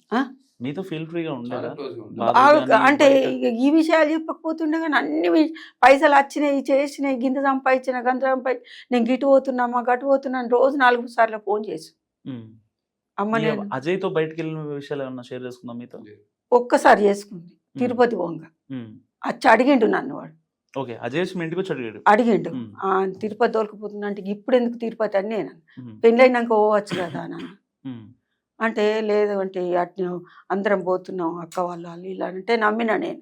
మీతో ఫీల్ ఫ్రీగా ఉండేదా? అంటే ఈ విషయాలు చెప్పకపోతుండే కానీ అన్ని పైసలు వచ్చినాయి చేసినాయి, గింత సంపాదించిన గంత సంపాదించి, నేను గిటు పోతున్నామా గటు పోతున్నాను రోజు 4 సార్లు ఫోన్ చేసి అమ్మ నేను అజయ్ తో బయటకు వెళ్ళిన విషయాలు ఏమన్నా షేర్ చేసుకుందాం మీతో? ఒక్కసారి చేసుకుంది తిరుపతి పోంగ వచ్చి అడిగిండు నన్ను. వాడు ఓకే, అజయ్ మీ ఇంటికి వచ్చి అడిగిండు తిరుపతి దొరకపోతున్నా అంటే ఇప్పుడు ఎందుకు తిరుపతి అని నేను పెళ్ళైనాక పోవచ్చు కదా నన్ను అంటే, లేదు అంటే అట్లా అందరం పోతున్నాం అక్క వాళ్ళు వాళ్ళు ఇలా అంటే నమ్మిన నేను.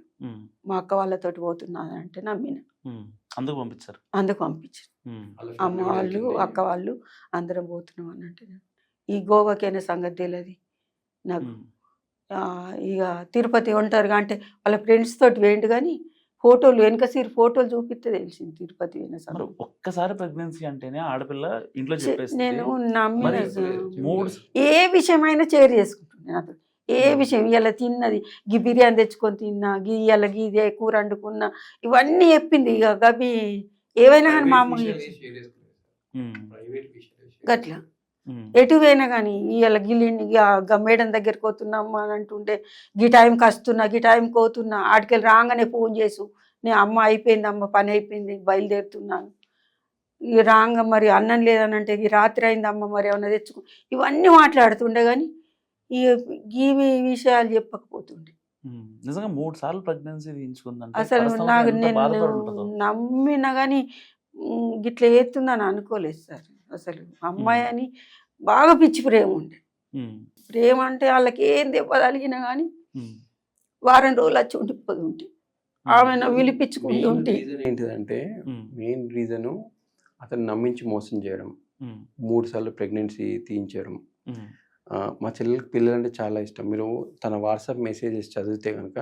మా అక్క వాళ్ళతోటి పోతున్నాను అంటే నమ్మిన, అందుకు పంపించారు. అందుకు పంపించారు. అమ్మ వాళ్ళు అక్క వాళ్ళు అందరం పోతున్నాం అని అంటే ఈ గోవాకైనా సంగతి తెలియదు నాకు. ఇక తిరుపతి ఉంటారుగా అంటే వాళ్ళ ఫ్రెండ్స్ తోటి వేయండి కానీ ఫోటోలు వెనక సీరు ఫోటోలు చూపిస్తే తెలిసింది తిరుపతి అయిన సంగతి. ఒక్కసారి ప్రెగ్నెన్సీ అంటేనే ఆడపిల్ల ఇంట్లో చెప్పేసి నేను నమ్మిన ఏ విషయమైనా షేర్ చేసుకుంటున్నాను నాతో. ఏ విషయం ఇలా తిన్నది గీ బిర్యానీ తెచ్చుకొని తిన్నా, గీ ఇలా గీదే కూర వండుకున్నా, ఇవన్నీ చెప్పింది. ఇక గవి ఏవైనా కానీ మా అమ్మ గట్లా ఎటు పోయినా కానీ ఇవాళ గిల్లిండి మేడం దగ్గరికి పోతున్నామ్మా అని అంటుంటే గీ టైంకి వస్తున్నా గీ టైంకి పోతున్నా, ఆడికెళ్ళి రాగానే ఫోన్ చేసు నేను అమ్మ అయిపోయింది అమ్మ పని అయిపోయింది బయలుదేరుతున్నాను, ఈ రాంగ మరి అన్నం లేదని అంటే ఈ రాత్రి అయింది అమ్మ మరి ఏమన్నా తెచ్చుకో, ఇవన్నీ మాట్లాడుతుండే కానీ ఈ విషయాలు చెప్పకపోతుండే. నిజంగా 3 సార్లు ప్రెగ్నెన్సీ తీయించుకుందంటే అసలు నాకు నేను నమ్మినా కానీ గిట్లా ఏతుందని అనుకోలేదు సార్. అసలు అమ్మాయి అని బాగా పిచ్చి ప్రేమ ఉండే. ప్రేమ అంటే వాళ్ళకి ఏం దెబ్బ తగిలినా కానీ వారం రోజులు వచ్చి ఉండిపోతుంటే ఆమె విలిపించుకుంటూ ఉంటే. ఏంటిదంటే మెయిన్ రీజను అతను నమ్మించి మోసం చేయడం, 3 సార్లు ప్రెగ్నెన్సీ తీయించడం. మా చెల్లెలకి పిల్లలు అంటే చాలా ఇష్టం. మీరు తన వాట్సాప్ మెసేజెస్ చదివితే కనుక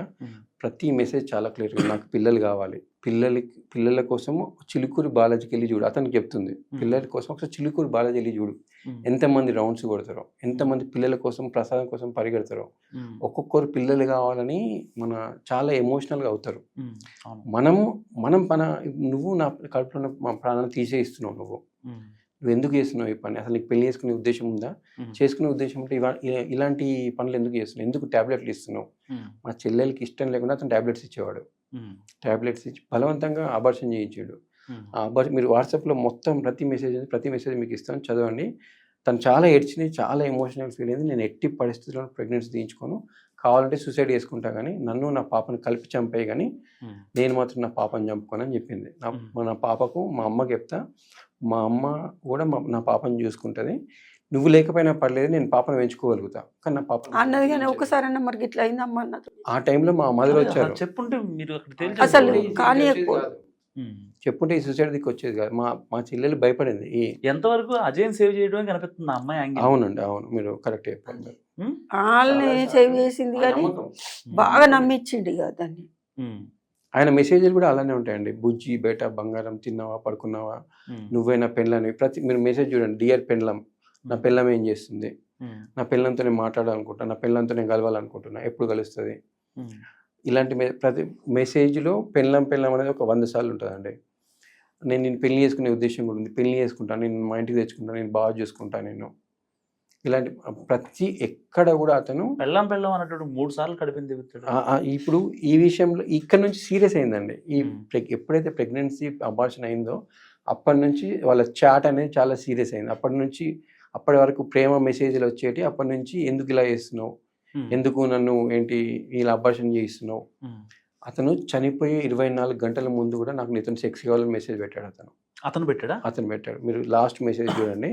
ప్రతి మెసేజ్ చాలా క్లియర్గా నాకు పిల్లలు కావాలి, పిల్లల కోసం చిలుకూరి బాలాజీకి వెళ్ళి చూడు అతనికి చెప్తుంది. పిల్లల కోసం ఒకసారి చిలుకూరి బాలాజీ వెళ్ళి చూడు, ఎంతమంది రౌండ్స్ కొడతారో, ఎంతమంది పిల్లల కోసం ప్రసాదం కోసం పరిగెడతారో. ఒక్కొక్కరు పిల్లలు కావాలని చాలా ఎమోషనల్గా అవుతారు. మనం నువ్వు నా కడుపులో మా ప్రాణాన్ని తీసేయిస్తున్నావు, నువ్వు ఎందుకు చేస్తున్నావు ఈ పని, అసలు నీకు పెళ్లి చేసుకునే ఉద్దేశం ఉందా, చేసుకునే ఉద్దేశం ఉంటే ఇలాంటి పనులు ఎందుకు చేస్తున్నావు, ఎందుకు ట్యాబ్లెట్లు ఇస్తున్నావు. మా చెల్లెలకి ఇష్టం లేకుండా అతను ట్యాబ్లెట్స్ ఇచ్చేవాడు, ట్యాబ్లెట్స్ ఇచ్చి బలవంతంగా అబార్షన్ చేయించాడు. మీరు వాట్సాప్లో మొత్తం ప్రతి మెసేజ్ మీకు ఇస్తాను చదవండి. తను చాలా ఏడ్చింది, చాలా ఎమోషనల్ ఫీల్ అయింది. నేను ఎట్టి పరిస్థితుల్లో ప్రెగ్నెన్సీ తీయించుకోను, కావాలంటే సూసైడ్ చేసుకుంటా కానీ నన్ను నా పాపను కలిపి చంపాయి కానీ నేను మాత్రం నా పాపను చంపుకోనని చెప్పింది. నా పాపకు మా అమ్మకి చెప్తా, మా అమ్మ కూడా నా పాపను చూసుకుంటుంది, నువ్వు లేకపోయినా పర్లేదు నేను పాపను పెంచుకోగలుగుతా కానీ నా పాప అన్నది కానీ ఒకసారి అన్న మరి ఇట్లా అయిందమ్మా అన్నది. ఆ టైంలో మా మదర్ వచ్చారు. చెప్పుంటే మీరు అసలు కానీ చెప్పుంటే ఈ సూసైడ్ దిక్కు వచ్చేది కాదు. మా చెల్లెలు భయపడింది. ఎంతవరకు అజయ్ సేవ్ చేయడం కనిపిస్తుంది అమ్మాయి? అవునండి, అవును, మీరు కరెక్ట్ చెప్పారు. వాళ్ళని సేవ్ చేసింది కానీ బాగా నమ్మించిండు ఇక దాన్ని. ఆయన మెసేజ్లు కూడా అలానే ఉంటాయండి. బుజ్జి బేట బంగారం, తిన్నావా పడుకున్నావా, నువ్వైనా పెళ్ళని మీరు మెసేజ్ చూడండి. డియర్ పెళ్ళం, నా పెళ్ళం ఏం చేస్తుంది, నా పెళ్ళంతో నేను మాట్లాడాలనుకుంటున్నా, నా పెళ్ళంతో నేను కలవాలనుకుంటున్నా, ఎప్పుడు కలుస్తుంది. ఇలాంటి ప్రతి మెసేజ్లో పెళ్ళం అనేది ఒక 100 సార్లు ఉంటుందండి. నేను పెళ్లి చేసుకునే ఉద్దేశం కూడా ఉంది, పెళ్లి చేసుకుంటాను, నేను మా ఇంటికి తెచ్చుకుంటాను, నేను బాగా చూసుకుంటాను నేను. ఇలాంటి ప్రతి ఎక్కడ కూడా అతను పెళ్ళం అన్నట్టు 3 సార్లు కడిపింది. ఇప్పుడు ఈ విషయంలో ఇక్కడ నుంచి సీరియస్ అయిందండి. ఎప్పుడైతే ప్రెగ్నెన్సీ అబార్షన్ అయిందో అప్పటి నుంచి వాళ్ళ చాట్ అనేది చాలా సీరియస్ అయింది. అప్పటి వరకు ప్రేమ మెసేజ్లు వచ్చేటి, అప్పటి నుంచి ఎందుకు ఇలా చేస్తున్నావు, ఎందుకు నన్ను ఏంటి ఇలా అబార్షన్ చేయిస్తున్నావు. అతను చనిపోయే 24 గంటల ముందు కూడా నాకు నీతో సెక్స్ కావాలని మెసేజ్ పెట్టాడు. అతను పెట్టాడు. మీరు లాస్ట్ మెసేజ్ చూడండి.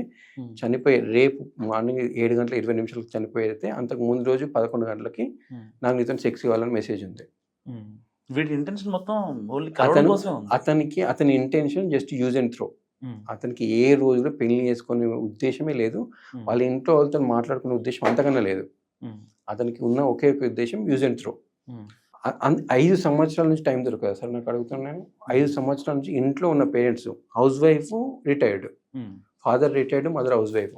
చనిపోయే రేపు మార్నింగ్ 7 గంటల 20 నిమిషాలకు చనిపోయేదైతే అంతకు ముందు రోజు 11 గంటలకి నాకు నీతో సెక్స్ కావాలని మెసేజ్ ఉంది. వీటి ఇంటెన్షన్ మొత్తం అతని intention just use and throw. అతనికి ఏ రోజు కూడా పెళ్లి చేసుకునే ఉద్దేశమే లేదు. వాళ్ళ ఇంట్లో వాళ్ళతో మాట్లాడుకునే ఉద్దేశం అంతకన్నా లేదు. అతనికి ఉన్న ఒకే ఒక ఉద్దేశం యూజ్ అండ్ త్రో. 5 సంవత్సరాల నుంచి టైం దొరకదు సార్ నాకు అడుగుతున్నాను. 5 సంవత్సరాల నుంచి ఇంట్లో ఉన్న parents, house wife retired, father retired, mother house wife,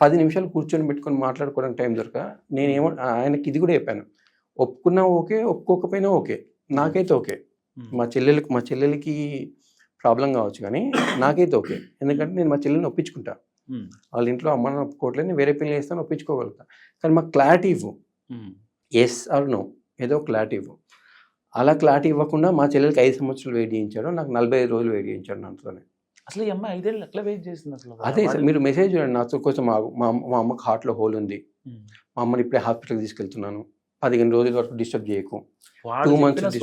10 నిమిషాలు కూర్చొని పెట్టుకొని మాట్లాడుకోవడానికి టైం దొరక నేనేమో ఆయనకి ఇది కూడా చెప్పాను, ఒప్పుకున్నా ఓకే, ఒప్పుకోకపోయినా ఓకే, నాకైతే ఓకే. మా చెల్లెలకి ప్రాబ్లం కావచ్చు కానీ నాకైతే ఓకే. ఎందుకంటే నేను మా చెల్లెల్ని ఒప్పించుకుంటా. వాళ్ళ ఇంట్లో అమ్మ నాన్న ఒప్పుకోవట్లేదు, నేను వేరే పెళ్లి చేస్తాను, ఒప్పించుకోగలుగుతా. కానీ మాకు క్లారిటీ ఇవ్వు, ఎస్ ఆర్ నో, ఏదో క్లారిటీ ఇవ్వు. అలా క్లారిటీ ఇవ్వకుండా మా చెల్లెలకి 5 సంవత్సరాలు వెయిట్ చేయించాడు, నాకు 45 రోజులు వెయిట్ చేయించాడు నాతోనే. అసలు ఈ అమ్మాయి 5 ఏళ్ళు ఎట్లా వెయిట్ చేసింది అసలు? అదే సార్, మీరు మెసేజ్ చూడండి, నాతో కోసం మా అమ్మకి హార్ట్లో హోల్ ఉంది, మా అమ్మని ఇప్పుడే హాస్పిటల్కి తీసుకెళ్తున్నాను, 15 రోజుల వరకు డిస్టర్బ్ చేయకు. 2 months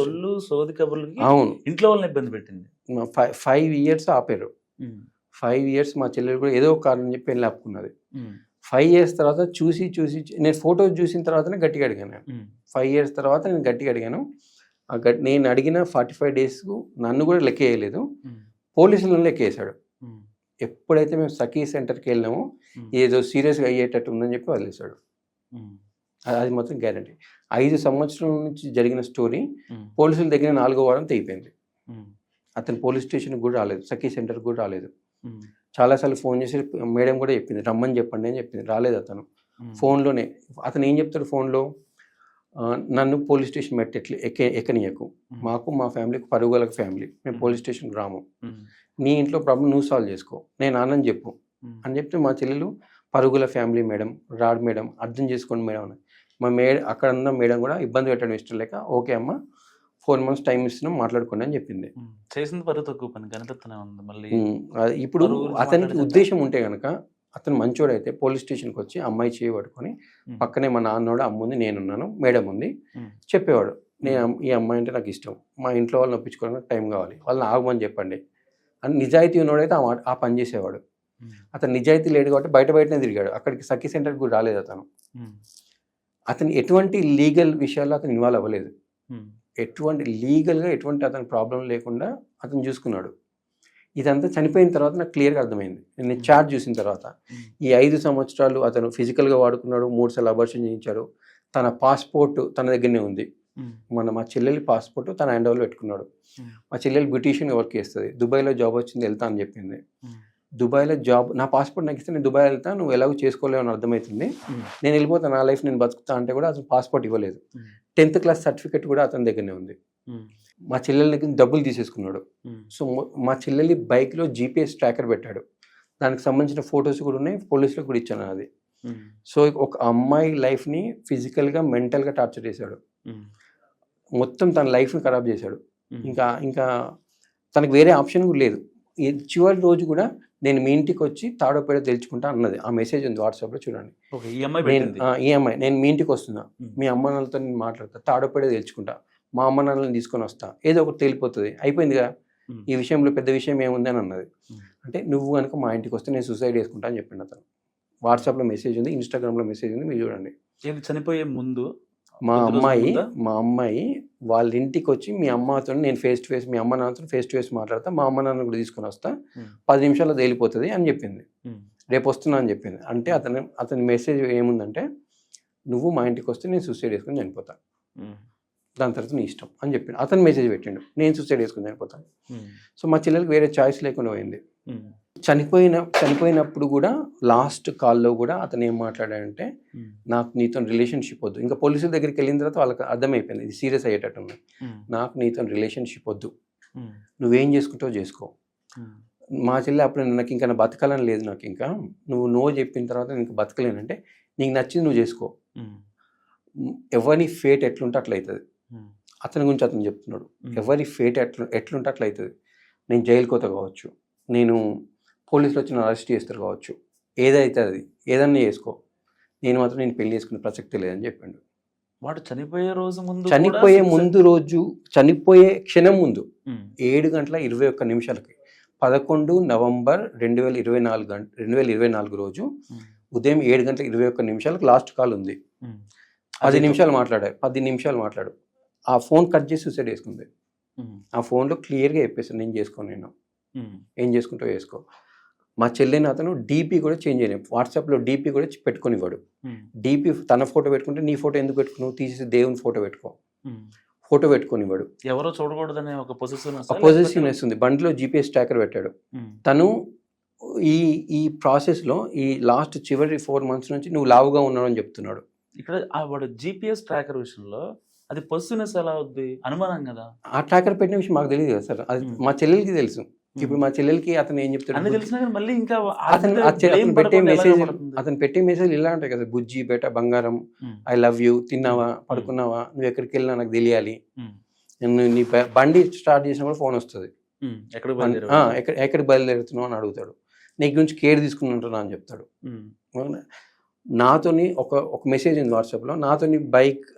సోది కబుర్లకి అవును, ఇంట్లో వాళ్ళని ఇబ్బంది పెట్టింది. 5 years ఆపారు. 5 years మా చెల్లెలు కూడా ఏదో ఒక కారణం చెప్పి వెళ్ళి ఆపుకున్నది. 5 years తర్వాత చూసి నేను ఫోటోస్ చూసిన తర్వాతనే గట్టిగా అడిగాను. 5 years తర్వాత నేను గట్టిగా అడిగాను. నేను అడిగిన 45 days నన్ను కూడా లెక్క వేయలేదు, పోలీసులను లెక్క వేసాడు. ఎప్పుడైతే మేము సఖీ సెంటర్కి వెళ్ళినామో ఏదో సీరియస్గా అయ్యేటట్టు ఉందని చెప్పి వదిలేశాడు. అది మాత్రం గ్యారంటీ. 5 సంవత్సరాల నుంచి జరిగిన స్టోరీ పోలీసుల దగ్గర 4వ వారం తెగిపోయింది. అతను పోలీస్ స్టేషన్కి కూడా రాలేదు, సఖీ సెంటర్కి కూడా రాలేదు. చాలాసార్లు ఫోన్ చేసి మేడం కూడా చెప్పింది రమ్మని చెప్పండి అని చెప్పింది, రాలేదు అతను. ఫోన్లోనే అతను ఏం చెప్తాడు ఫోన్లో, నన్ను పోలీస్ స్టేషన్ ఎక్కనీయకు, మాకు మా ఫ్యామిలీకి పరుగుల ఫ్యామిలీ, మేము పోలీస్ స్టేషన్కి రాము, నీ ఇంట్లో ప్రాబ్లం నువ్వు సాల్వ్ చేసుకో, నేను ఆనని చెప్పు అని చెప్తే మా చెల్లెలు పరుగుల ఫ్యామిలీ మేడం, రాడ్ మేడం, అర్థం చేసుకోండి మేడం అని. మా అక్కడ ఉన్న మేడం కూడా ఇబ్బంది పెట్టడం ఇష్టం లేక ఓకే అమ్మ 4 months టైం ఇస్తున్నాం మాట్లాడుకోండి అని చెప్పింది. చేసింది పరువు తక్కువ పని కనిపిస్తూనే ఉంది. మళ్ళీ ఇప్పుడు అతనికి ఉద్దేశం ఉంటే కనుక అతను మంచోడైతే పోలీస్ స్టేషన్కి వచ్చి అమ్మాయి చేయబడుకొని పక్కనే మా నాన్నోడు, అమ్ముంది, నేనున్నాను, మేడం ఉంది చెప్పేవాడు, నేను ఈ అమ్మాయి అంటే నాకు ఇష్టం, మా ఇంట్లో వాళ్ళని ఒప్పించుకోవడానికి టైం కావాలి, వాళ్ళని ఆగమని చెప్పండి అని నిజాయితీ ఉన్నోడైతే ఆ పని చేసేవాడు. అతను నిజాయితీ లేడు కాబట్టి బయటనే తిరిగాడు, అక్కడికి సఖీ సెంటర్కి కూడా రాలేదు అతను. అతను ఎటువంటి లీగల్ విషయాల్లో అతను ఇన్వాల్వ్ అవ్వలేదు, ఎటువంటి లీగల్గా ఎటువంటి అతని ప్రాబ్లం లేకుండా అతను చూసుకున్నాడు. ఇదంతా చనిపోయిన తర్వాత నాకు క్లియర్గా అర్థమైంది. నేను చార్ట్ చూసిన తర్వాత ఈ 5 సంవత్సరాలు అతను ఫిజికల్గా వాడుకున్నాడు, 3 సార్లు అబార్షన్ చేయించాడు, తన పాస్పోర్ట్ తన దగ్గరనే ఉంది, మా చెల్లెలి పాస్పోర్ట్ తన హ్యాండ్ ఓవర్లో పెట్టుకున్నాడు. మా చెల్లెలు బ్యూటీషియన్ వర్క్ చేస్తుంది, దుబాయ్లో జాబ్ వచ్చింది, వెళ్తా అని చెప్పింది. దుబాయ్లో జాబ్, నా పాస్పోర్ట్ నాకు ఇస్తే నేను దుబాయ్ వెళ్తా, నువ్వు ఎలాగో చేసుకోలేవు అని అర్థమవుతుంది, నేను వెళ్ళిపోతాను, నా లైఫ్ నేను బతుకుతా అంటే కూడా అతను పాస్పోర్ట్ ఇవ్వలేదు. 10th class సర్టిఫికెట్ కూడా అతని దగ్గరనే ఉంది. మా చెల్లెల దగ్గర డబ్బులు తీసేసుకున్నాడు. సో మా చెల్లెలి బైక్లో GPS ట్రాకర్ పెట్టాడు, దానికి సంబంధించిన ఫొటోస్ కూడా ఉన్నాయి, పోలీసులకు కూడా ఇచ్చాను అది. సో ఒక అమ్మాయి లైఫ్ని ఫిజికల్గా మెంటల్గా టార్చర్ చేశాడు, మొత్తం తన లైఫ్ని ఖరాబ్ చేశాడు. ఇంకా తనకు వేరే ఆప్షన్ కూడా లేదు. చివరి రోజు కూడా నేను మీ ఇంటికి వచ్చి తాడో పేడో తెలుసుకుంటా అన్నది. ఆ మెసేజ్ ఉంది వాట్సాప్లో చూడండి. ఈ అమ్మాయి నేను మీ ఇంటికి వస్తున్నా, మీ అమ్మ నాన్నలతో నేను మాట్లాడతా, తాడో పేడో తెలుసుకుంటా, మా అమ్మ నాన్నలను తీసుకొని వస్తా, ఏదో ఒకటి తేలిపోతుంది, అయిపోయిందిగా, ఈ విషయంలో పెద్ద విషయం ఏముంది అని అన్నది. అంటే నువ్వు కనుక మా ఇంటికి వస్తే నేను సూసైడ్ చేసుకుంటా అని చెప్పిండు అతను. వాట్సాప్లో మెసేజ్ ఉంది, ఇన్స్టాగ్రామ్లో మెసేజ్ ఉంది, మీరు చూడండి. చనిపోయే ముందు మా అమ్మాయి వాళ్ళ ఇంటికి వచ్చి మీ అమ్మతో నేను ఫేస్ టు ఫేస్, మీ అమ్మ నాన్నతో ఫేస్ టు ఫేస్ మాట్లాడతా, మా అమ్మ నాన్న కూడా తీసుకొని వస్తా, 10 నిమిషాల్లో తేలిపోతుంది అని చెప్పింది, రేపు వస్తున్నా అని చెప్పింది. అంటే అతని మెసేజ్ ఏముందంటే, నువ్వు మా ఇంటికి వస్తే నేను సూసైడ్ చేసుకుని చనిపోతా, దాని తర్వాత నీ ఇష్టం అని చెప్పిండు. అతను మెసేజ్ పెట్టిండు, నేను సూసైడ్ చేసుకుని చనిపోతాను. సో మా చెల్లెలకు వేరే చాయిస్ లేకుండా పోయింది. చనిపోయినప్పుడు కూడా లాస్ట్ కాల్లో కూడా అతను ఏం మాట్లాడాడంటే, నాకు నీతో రిలేషన్షిప్ వద్దు. ఇంకా పోలీసుల దగ్గరికి వెళ్ళిన తర్వాత వాళ్ళకి అర్థమైపోయింది ఇది సీరియస్ అయ్యేటట్టు ఉంది. నాకు నీతో రిలేషన్షిప్ వద్దు, నువ్వేం చేసుకుంటావో చేసుకో. మా చెల్లి అప్పుడు నాకు ఇంకా బతకాలని లేదు, నాకు ఇంకా నువ్వు నో చెప్పిన తర్వాత నేను బతకలేనంటే నీకు నచ్చింది నువ్వు చేసుకో, ఎవరి ఫేట్ ఎట్లుంటే అట్లా అవుతుంది. అతని గురించి అతను చెప్తున్నాడు, ఎవరి ఫేట్ ఎట్లుంటే అట్లా అవుతుంది. నేను జైలుకి పోతా కావచ్చు, నేను పోలీసులు వచ్చి నన్ను అరెస్ట్ చేస్తారు కావచ్చు, ఏదైతే అది ఏదన్నా చేసుకో, నేను మాత్రం నేను పెళ్లి చేసుకునే ప్రసక్తి లేదని చెప్పిండు. వాడు చనిపోయే రోజు చనిపోయే క్షణం ముందు 7:21 11 నవంబర్ 2024 రోజు ఉదయం 7:21 లాస్ట్ కాల్ ఉంది. 10 నిమిషాలు మాట్లాడారు, 10 నిమిషాలు మాట్లాడు, ఆ ఫోన్ కట్ చేసి సూసైడ్ చేసుకుంది. ఆ ఫోన్లో క్లియర్గా చెప్పేసి నేను చేసుకోను, నేను ఏం చేసుకుంటావు చేసుకో. మా చెల్లిని అతను డీపీ కూడా చేంజ్ అయినాయి, వాట్సాప్లో డీపీ కూడా పెట్టుకునివ్వడు. డీపీ తన ఫోటో పెట్టుకుంటే నీ ఫోటో ఎందుకు పెట్టుకున్నావు, తీసేసి దేవుని ఫోటో పెట్టుకో, ఫోటో పెట్టుకునివ్వడు. ఎవరో చూడకూడదనే ఒక పొజిటివ్నెస్ ఉంది. బండిలో జీపీఎస్ ట్రాకర్ పెట్టాడు. తను ఈ ప్రాసెస్లో ఈ లాస్ట్ చివరి 4 months నుంచి నువ్వు లావుగా ఉన్నావు అని చెప్తున్నాడు. ఇక్కడ వాడు జీపీఎస్ ట్రాకర్ విషయంలో అది పొజిటివ్నెస్ ఎలా అవుద్ది, అనుమానం కదా. ఆ ట్రాకర్ పెట్టిన విషయం మాకు తెలియదు కదా సార్, అది మా చెల్లెలకి తెలుసు. ఇప్పుడు మా చెల్లెలకి అతను ఏం చెప్తాడు, అన్ని తెలిసినా కానీ మళ్ళీ ఇంకా అతను పెట్టే మెసేజ్ ఇలా ఉంటాయి కదా, బుజ్జి బేట బంగారం, ఐ లవ్ యూ, తిన్నావా పడుకున్నావా, నువ్వు ఎక్కడికి వెళ్ళినా నాకు తెలియాలి, నీ బండి స్టార్ట్ చేసినప్పుడు ఫోన్ వస్తుంది, ఎక్కడికి బయలుదేరుతున్నావు అని అడుగుతాడు, నీ గురించి కేర్ తీసుకుని అని చెప్తాడు. నాతోని ఒక మెసేజ్ ఉంది వాట్సాప్లో,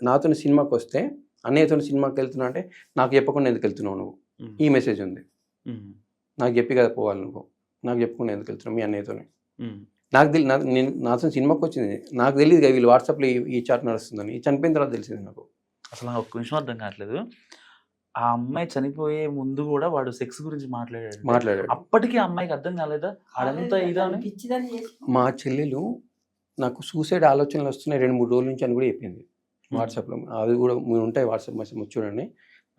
నాతోని సినిమాకి వస్తే అన్నయ్యతో సినిమాకి వెళ్తున్నా అంటే నాకు చెప్పకుండా ఎందుకు వెళ్తున్నావు నువ్వు, ఈ మెసేజ్ ఉంది. నాకు చెప్పి కదా పోవాలి నువ్వు, నాకు చెప్పకుండా ఎందుకు వెళ్తున్నావు మీ అన్నయ్యతోని. నాకు నేను నాతో సినిమాకి వచ్చింది, నాకు తెలియదు కదా వీళ్ళు వాట్సాప్లో ఈ చాట్ నడుస్తుందని, చనిపోయిన తర్వాత తెలిసింది నాకు. అసలు నాకు ఒక్క నిమిషం అర్థం కావట్లేదు, ఆ అమ్మాయి చనిపోయే ముందు కూడా వాడు సెక్స్ గురించి మాట్లాడాడు. అప్పటికి ఆ అమ్మాయికి అర్థం కాలేదా అదంతా ఇదా అని? మా చెల్లెలు నాకు సూసైడ్ ఆలోచనలు వస్తున్నాయి 2-3 రోజుల నుంచి అని కూడా చెప్పింది వాట్సాప్లో. అవి కూడా మీరు ఉంటాయి వాట్సాప్ మెసేజ్ చూడండి,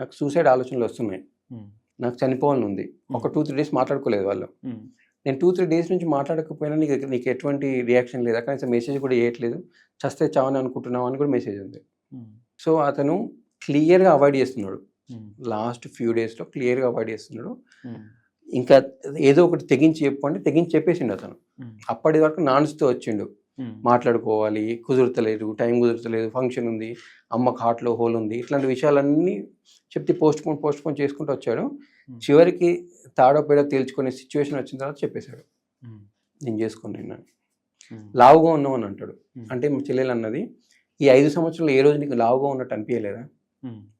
నాకు సూసైడ్ ఆలోచనలు వస్తున్నాయి, నాకు చనిపోవాలని ఉంది. ఒక 2-3 days మాట్లాడుకోలేదు వాళ్ళు. నేను 2-3 days నుంచి మాట్లాడకపోయినా నీకు ఎటువంటి రియాక్షన్ లేదా, కనీసం మెసేజ్ కూడా చేయట్లేదు, చస్తే చావని అనుకుంటున్నావు అని కూడా మెసేజ్ ఉంది. సో అతను క్లియర్గా అవాయిడ్ చేస్తున్నాడు, లాస్ట్ ఫ్యూ డేస్లో క్లియర్గా అవాయిడ్ చేస్తున్నాడు. ఇంకా ఏదో ఒకటి తెగించి చెప్పండి, తెగించి చెప్పేసిండు అతను. అప్పటి వరకు నాన్స్తూ వచ్చిండు, మాట్లాడుకోవాలి కుదురుతలేదు, టైం కుదురుతలేదు, ఫంక్షన్ ఉంది, అమ్మకు హార్ట్లో హోల్ ఉంది, ఇట్లాంటి విషయాలన్నీ చెప్తే పోస్ట్ పోన్ చేసుకుంటూ వచ్చాడు. చివరికి తాడో పేడో తేల్చుకునే సిచ్యువేషన్ వచ్చిన తర్వాత చెప్పేశాడు, నేను చేసుకున్నాను, లావుగా ఉన్నావు అని అంటాడు. అంటే మా చెల్లెలు అన్నది, ఈ 5 సంవత్సరాలు ఏ రోజు నీకు లావుగా ఉన్నట్టు అనిపించలేదా,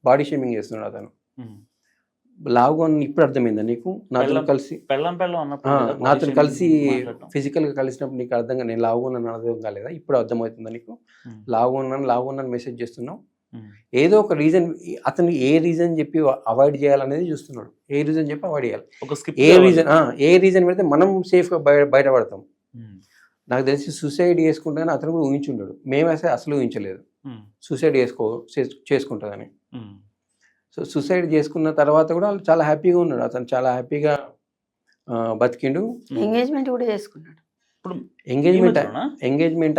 బాడీ షేమింగ్ చేస్తున్నాడు అతను. లావుగా ఉన్న ఇప్పుడు అర్థమైందా నీకు, నాతో కలిసి ఫిజికల్ గా కలిసినప్పుడు నీకు అర్థంగా నేను లావుగా ఉన్నాను అర్థం కాలేదా, ఇప్పుడు అర్థమవుతుందా నీకు, లావుగా ఉన్నాను మెసేజ్ చేస్తున్నావు. ఏదో ఒక రీజన్, అతను ఏ రీజన్ చెప్పి అవాయిడ్ చేయాలనేది చూస్తున్నాడు, ఏ రీజన్ చెప్పి అవాయిడ్ చేయాలి, ఏ రీజన్ పెడితే మనం సేఫ్ గా బయటపడతాం. నాకు తెలిసి సూసైడ్ చేసుకుంటానని అతను కూడా ఊహించుంటాడు, మేమైతే అసలు ఊహించలేదు సూసైడ్ చేసుకుంటుందని. సో సూసైడ్ చేసుకున్న తర్వాత కూడా చాలా హ్యాపీగా ఉన్నాడు అతను, చాలా హ్యాపీగా బతికిండు. ఎంగేజ్మెంట్ కూడా చేసుకున్నాడు. ఇప్పుడు ఎంగేజ్మెంట్ ఎంగేజ్మెంట్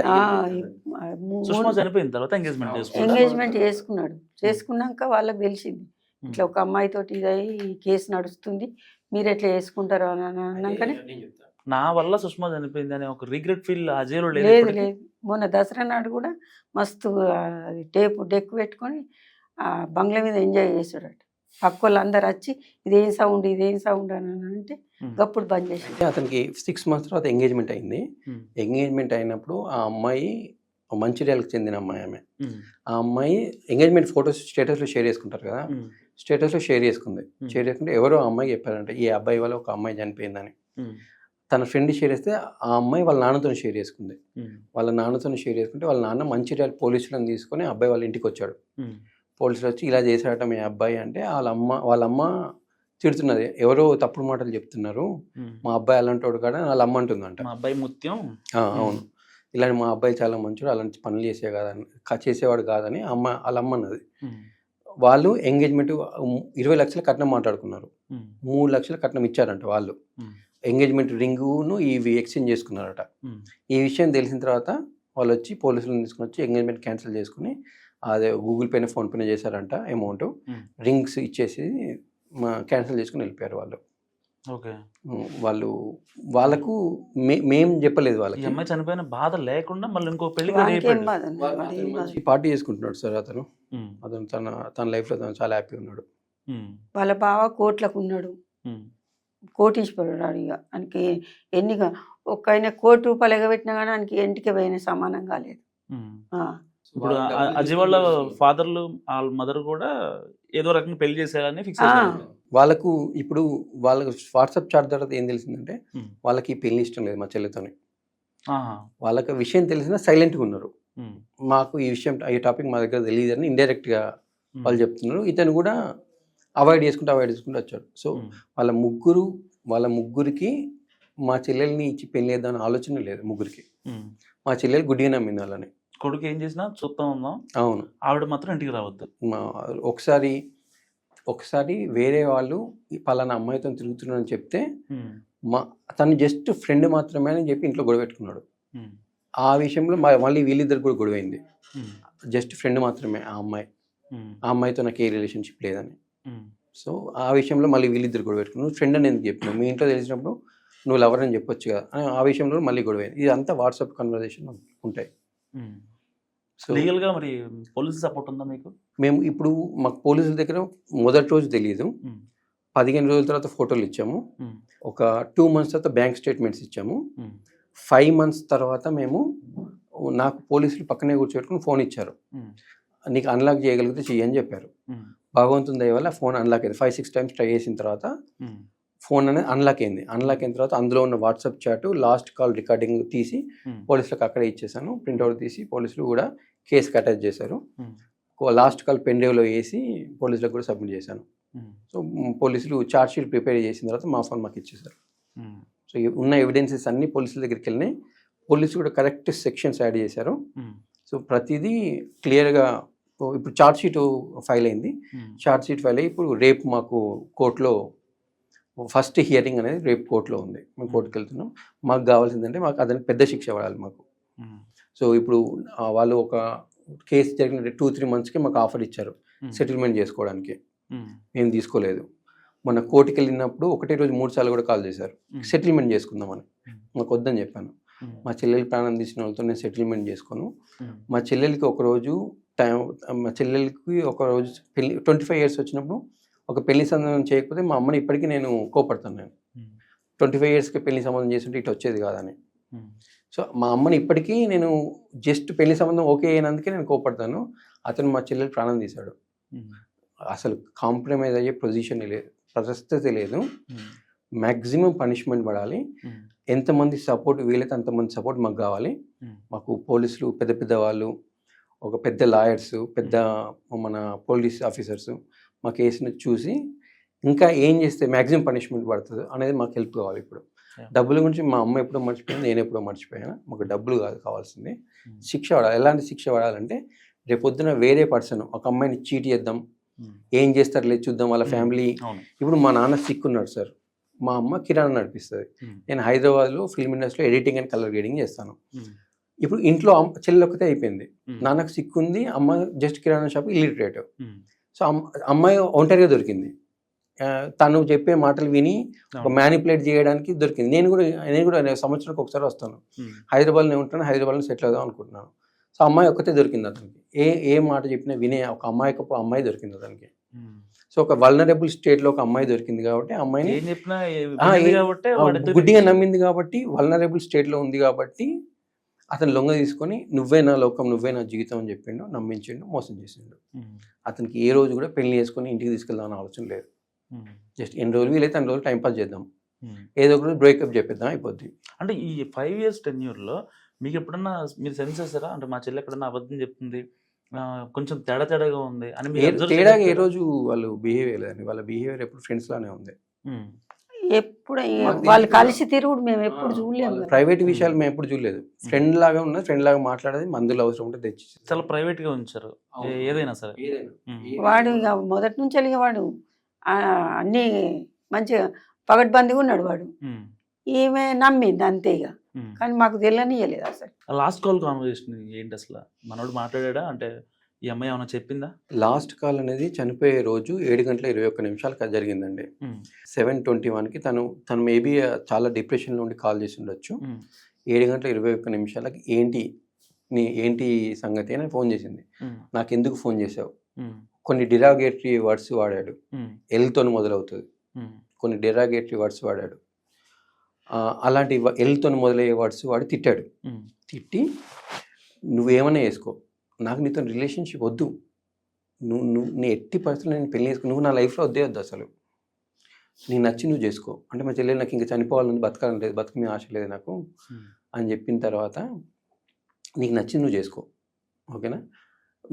చేసుకున్నాడు. చేసుకున్నాక వాళ్ళకి తెలిసింది ఇట్లా ఒక అమ్మాయితోటి ఇదై కేసు నడుస్తుంది, మీరు ఎట్లా చేసుకుంటారు అని అన్నాకనే నా వల్ల సుష్మా చనిపోయింది అనే ఒక రిగ్రెట్ ఫీల్ అజయ్లో లేదు. మొన్న దసరా నాడు కూడా మస్తు డెక్ పెట్టుకొని ఆ బంగ్లా మీద ఎంజాయ్ చేసాడట. పక్క వాళ్ళు అందరు వచ్చి ఇదేం సౌండ్ అని అంటే గప్పుడు బంద్ చేసి. అతనికి 6 months తర్వాత ఎంగేజ్మెంట్ అయింది. ఎంగేజ్మెంట్ అయినప్పుడు ఆ అమ్మాయి మంచిర్యాలకు చెందిన అమ్మాయి, ఆ అమ్మాయి ఎంగేజ్మెంట్ ఫొటోస్ స్టేటస్లో షేర్ చేసుకుంటారు కదా, స్టేటస్లో షేర్ చేసుకుంటే ఎవరో అమ్మాయి చెప్పారంటే ఈ అబ్బాయి వల్ల ఒక అమ్మాయి చనిపోయిందని. తన ఫ్రెండ్ షేర్ చేస్తే ఆ అమ్మాయి వాళ్ళ నాన్నతో షేర్ చేసుకుంది. వాళ్ళ నాన్నతో షేర్ చేసుకుంటే వాళ్ళ నాన్న మంచిర్యాల పోలీసులను తీసుకొని అబ్బాయి వాళ్ళ ఇంటికి వచ్చాడు. పోలీసులు వచ్చి ఇలా చేశాడట మీ అబ్బాయి అంటే వాళ్ళ అమ్మ తిడుతున్నది, ఎవరో తప్పుడు మాటలు చెప్తున్నారు, మా అబ్బాయి అలాంటి కాడ వాళ్ళ అమ్మ అంటుందంట. మా అబ్బాయి ముత్యం, అవును, ఇలా మా అబ్బాయి చాలా మంచోడు, అలాంటి పనులు చేసేవాడు కాదని వాళ్ళ అమ్మ అన్నది. వాళ్ళు ఎంగేజ్మెంట్ 20 లక్షల కట్నం మాట్లాడుకున్నారు, 3 లక్షల కట్నం ఇచ్చారంట వాళ్ళు. ఎంగేజ్మెంట్ రింగును ఇవి ఎక్స్చేంజ్ చేసుకున్నారట. ఈ విషయం తెలిసిన తర్వాత వాళ్ళు వచ్చి పోలీసులను తీసుకుని వచ్చి ఎంగేజ్మెంట్ క్యాన్సిల్ చేసుకుని అదే గూగుల్ పేనే ఫోన్ పేనే చేశారంట అమౌంట్, రింగ్స్ ఇచ్చేసి క్యాన్సిల్ చేసుకుని వెళ్ళిపోయారు వాళ్ళు. వాళ్ళకు మేం చెప్పలేదు, వాళ్ళకి అమ్మాయి చనిపోయిన బాధ లేకుండా మళ్ళీ ఇంకో పెళ్లి పార్టీ చేసుకుంటున్నాడు సార్ అతను తన లైఫ్ లో చాలా హ్యాపీ ఉన్నాడు. వాళ్ళ బావ కోట్లకు ఉన్నాడు, కోటీశ్వరుడు. ఇక ఆయనకి ఎన్నిగా ఒక్క ఆయన ₹1 ఎగబెట్టినా కానీ ఆయనకి ఇంటికి పోయిన సమానం కాలేదు. ఇప్పుడు అజయ్ వాళ్ళ ఫాదర్లు వాళ్ళ మదర్ కూడా ఏదో రకంగా పెళ్లి చేసేయాలని ఫిక్స్ అయ్యారు. వాళ్ళకు ఇప్పుడు వాళ్ళకి వాట్సాప్ చాట్ తర్వాత ఏం తెలిసిందంటే వాళ్ళకి పెళ్లి ఇష్టం లేదు మా చెల్లితోని. వాళ్ళకి విషయం తెలిసినా సైలెంట్గా ఉన్నారు. మాకు ఈ విషయం ఈ టాపిక్ మా దగ్గర తెలియదని ఇండైరెక్ట్గా వాళ్ళు చెప్తున్నారు. ఇతను కూడా అవాయిడ్ చేసుకుంటూ వచ్చాడు. సో వాళ్ళ ముగ్గురికి మా చెల్లెల్ని ఇచ్చి పెళ్లి చేద్దామని ఆలోచన లేదు ముగ్గురికి. మా చెల్లెలు గుడ్డిగా నమ్మింది వాళ్ళని. కొడుకు ఏం చేసినా చూస్తా ఉందాం, అవును. ఆవిడ మాత్రం ఇంటికి రావద్దు. ఒకసారి వేరే వాళ్ళు పలానా అమ్మాయితో తిరుగుతున్నాడని చెప్తే తను జస్ట్ ఫ్రెండ్ మాత్రమే అని చెప్పి ఇంట్లో గొడవ పెట్టుకున్నాడు. ఆ విషయంలో మళ్ళీ వీళ్ళిద్దరు కూడా గొడవైంది. జస్ట్ ఫ్రెండ్ మాత్రమే ఆ అమ్మాయితో నాకు ఏ రిలేషన్షిప్ లేదని. సో ఆ విషయంలో మళ్ళీ వీళ్ళిద్దరు గొడవ పెట్టుకున్నాడు. ఫ్రెండ్ అని ఎందుకు చెప్పినావు, మీ ఇంట్లో తెలిసినప్పుడు నువ్వు లవర్ అని చెప్పొచ్చు కదా అని ఆ విషయంలో మళ్ళీ గొడవైంది. ఇదంతా వాట్సాప్ కన్వర్జేషన్ ఉంటాయి. సో లీగల్గా మరి పోలీస్ సపోర్ట్ ఉందా మీకు? మేము ఇప్పుడు మాకు పోలీసుల దగ్గర మొదటి రోజు తెలియదు, 15 రోజుల తర్వాత ఫోటోలు ఇచ్చాము, ఒక 2 months తర్వాత బ్యాంక్ స్టేట్మెంట్స్ ఇచ్చాము, 5 months తర్వాత మేము నాకు పోలీసులు పక్కనే కూర్చోబెట్టుకుని ఫోన్ ఇచ్చారు. నీకు అన్లాక్ చేయగలిగితే చెయ్యని చెప్పారు. భగవంతుని దయ వల్ల ఫోన్ అన్లాక్ అయింది. 5-6 times ట్రై చేసిన తర్వాత ఫోన్ అనేది అన్లాక్ అయింది. అన్లాక్ అయిన తర్వాత అందులో ఉన్న WhatsApp chat, last call recording తీసి పోలీసులకు అక్కడే ఇచ్చేసాను. ప్రింట్అవుట్ తీసి పోలీసులు కూడా కేసుకి అటాచ్ చేశారు. లాస్ట్ కాల్ పెండ్రైవ్లో వేసి పోలీసులకు కూడా సబ్మిట్ చేశాను. సో పోలీసులు ఛార్జ్ షీట్ ప్రిపేర్ చేసిన తర్వాత మా ఫోన్ మాకు ఇచ్చేసారు. సో ఉన్న ఎవిడెన్సెస్ అన్ని పోలీసుల దగ్గరికి వెళ్ళినాయి. పోలీసులు కూడా కరెక్ట్ సెక్షన్స్ యాడ్ చేశారు. సో ప్రతిదీ క్లియర్గా ఇప్పుడు ఛార్జ్ షీట్ ఫైల్ అయింది. ఛార్జ్ షీట్ ఫైల్ అయ్యి ఇప్పుడు రేపు మాకు కోర్టులో ఫస్ట్ హియరింగ్ అనేది రేపు కోర్టులో ఉంది. మేము కోర్టుకి వెళ్తున్నాం. మాకు కావాల్సిందంటే మాకు అతనికి పెద్ద శిక్ష పడాలి మాకు. సో ఇప్పుడు వాళ్ళు ఒక కేసు జరిగిన 2-3 monthsకి మాకు ఆఫర్ ఇచ్చారు సెటిల్మెంట్ చేసుకోవడానికి. మేము తీసుకోలేదు. మన కోర్టుకి వెళ్ళినప్పుడు ఒకటే రోజు 3 సార్లు కూడా కాల్ చేశారు సెటిల్మెంట్ చేసుకుందామని. మాకు వద్దని చెప్పాను. మా చెల్లెలు ప్రాణం తీసిన వాళ్ళతో నేను సెటిల్మెంట్ చేసుకోను. మా చెల్లెలకి ఒకరోజు పెళ్ళి 25 years వచ్చినప్పుడు ఒక పెళ్లి సంబంధం చేయకపోతే మా అమ్మని ఇప్పటికీ నేను కోపడతాను. నేను 25 yearsకి పెళ్లి సంబంధం చేస్తుంటే ఇటు వచ్చేది కాదని. సో మా అమ్మని ఇప్పటికీ నేను జస్ట్ పెళ్లి సంబంధం ఓకే అయినందుకే నేను కోపడతాను. అతను మా చెల్లెలు ప్రాణం తీశాడు. అసలు కాంప్రమైజ్ అయ్యే పొజిషన్ లేదు, పరిస్థితి లేదు. మ్యాక్సిమం పనిష్మెంట్ పడాలి. ఎంతమంది సపోర్ట్ వీలైతే అంతమంది సపోర్ట్ మాకు కావాలి. మాకు పోలీసులు పెద్ద వాళ్ళు, ఒక పెద్ద లాయర్స్, పెద్ద మన పోలీస్ ఆఫీసర్స్ మా కేసుని చూసి ఇంకా ఏం చేస్తే మ్యాక్సిమం పనిష్మెంట్ పడుతుంది అనేది మాకు హెల్ప్ కావాలి. ఇప్పుడు డబ్బుల గురించి మా అమ్మ ఎప్పుడో మర్చిపోయింది, నేను ఎప్పుడో మర్చిపోయాను. మాకు డబ్బులు కాదు కావాల్సింది, శిక్ష పడాలి. ఎలాంటి శిక్ష పడాలంటే రేపొద్దున వేరే పర్సన్ ఒక అమ్మాయిని చీట్ చేద్దాం, ఏం చేస్తారు లేదు చూద్దాం వాళ్ళ ఫ్యామిలీ. ఇప్పుడు మా నాన్న సిక్ ఉన్నాడు సార్, మా అమ్మ కిరాణా నడిపిస్తుంది, నేను హైదరాబాద్లో ఫిల్మ్ ఇండస్ట్రీలో ఎడిటింగ్ అండ్ కలర్ గ్రేడింగ్ చేస్తాను. ఇప్పుడు ఇంట్లో చెల్లెలు ఒకతే అయిపోయింది, నాన్నకు సిక్ ఉంది, అమ్మ జస్ట్ కిరాణా షాప్ ఇల్లిటరేట్. సో అమ్మాయి ఒంటరిగా దొరికింది. తను చెప్పే మాటలు విని ఒక మ్యానిపులేట్ చేయడానికి దొరికింది. నేను కూడా సంవత్సరానికి ఒకసారి వస్తాను, హైదరాబాద్లో ఉంటాను, హైదరాబాద్లో సెటిల్ అవుదాం అనుకుంటున్నాను. సో అమ్మాయి ఒక్కతే దొరికింది అతనికి. ఏ మాట చెప్పినా వినే ఒక అమ్మాయి దొరికింది అతనికి. సో ఒక వల్నరబుల్ స్టేట్లో ఒక అమ్మాయి దొరికింది కాబట్టి అమ్మాయిని గుడ్డిగా నమ్మింది కాబట్టి, వల్నరబుల్ స్టేట్లో ఉంది కాబట్టి అతను లొంగ తీసుకొని నువ్వే నా లోకం, నువ్వే నా జీవితం అని చెప్పిండు, నమ్మించిండు, మోసం చేసిండు. అతనికి ఏ రోజు కూడా పెళ్లి చేసుకొని ఇంటికి తీసుకెళ్దామని ఆలోచన లేదు. జస్ట్ ఎన్ని రోజులు వీలైతే అన్ని రోజులు టైంపాస్ చేద్దాం, ఏదో ఒక రోజు బ్రేకప్ చెప్పేద్దాం, అయిపోద్ది. అంటే ఈ 5 years టెన్యూర్లో మీకు ఎప్పుడన్నా మీరు సెన్స్ చేస్తారా? అంటే మా చెల్లి ఎక్కడన్నా అబద్ధం చెప్తుంది, కొంచెం తేడాగా ఉంది అని. తేడాగా ఏ రోజు వాళ్ళు బిహేవియర్ లేదండి, వాళ్ళ బిహేవియర్ ఎప్పుడు ఫ్రెండ్స్ లానే ఉంది. ఎప్పుడు వాళ్ళు కలిసి తిరుగుడు మేము ఎప్పుడు చూడలేము. ప్రైవేట్ విషయాలు మేము ఎప్పుడు చూడలేదు. ఫ్రెండ్ లాగా ఉన్నది, ఫ్రెండ్ లాగా మాట్లాడేది, మందులు అవసరం ఉంటే తెచ్చి చాలా ప్రైవేట్ గా ఉంచారు ఏదైనా సరే. వాడు ఇక మొదటి నుంచి వెళ్ళి వాడు అన్ని మంచిగా పగడ్బందీగా ఉన్నాడు వాడు. ఈమె నమ్మింది అంతే ఇక, కానీ మాకు తెలియనియలేదు అసలు. లాస్ట్ కాల్ కాన్వర్సేషన్ ఏంటి అసలు? మనోడు మాట్లాడా అంటే ఈ అమ్మాయి ఏమైనా చెప్పిందా? లాస్ట్ కాల్ అనేది చనిపోయే రోజు 7:21 జరిగిందండి. 7:21కి తను మేబీ చాలా డిప్రెషన్లో ఉండి కాల్ చేసి ఉండొచ్చు. 7:21 ఏంటి సంగతి అని ఫోన్ చేసింది. నాకు ఎందుకు ఫోన్ చేసావు, కొన్ని డిరాగేటరీ వర్డ్స్ వాడాడు, ఎల్తో మొదలవుతుంది, కొన్ని డిరాగేటరీ వర్డ్స్ వాడాడు. అలాంటి ఎల్తో మొదలయ్యే వర్డ్స్ వాడి తిట్టాడు. తిట్టి నువ్వేమన్నా వేసుకో, నాకు నీతో రిలేషన్షిప్ వద్దు, నీ ఎట్టి పరిస్థితులు నేను పెళ్లి చేసుకో, నువ్వు నా లైఫ్లో వద్దు అసలు, నీకు నచ్చి నువ్వు చేసుకో అంటే మా చెల్లెలు నాకు ఇంకా చనిపోవాలని బతకాలని లేదు, బతుకునే ఆశ లేదు నాకు అని చెప్పిన తర్వాత నీకు నచ్చి నువ్వు చేసుకో, ఓకేనా,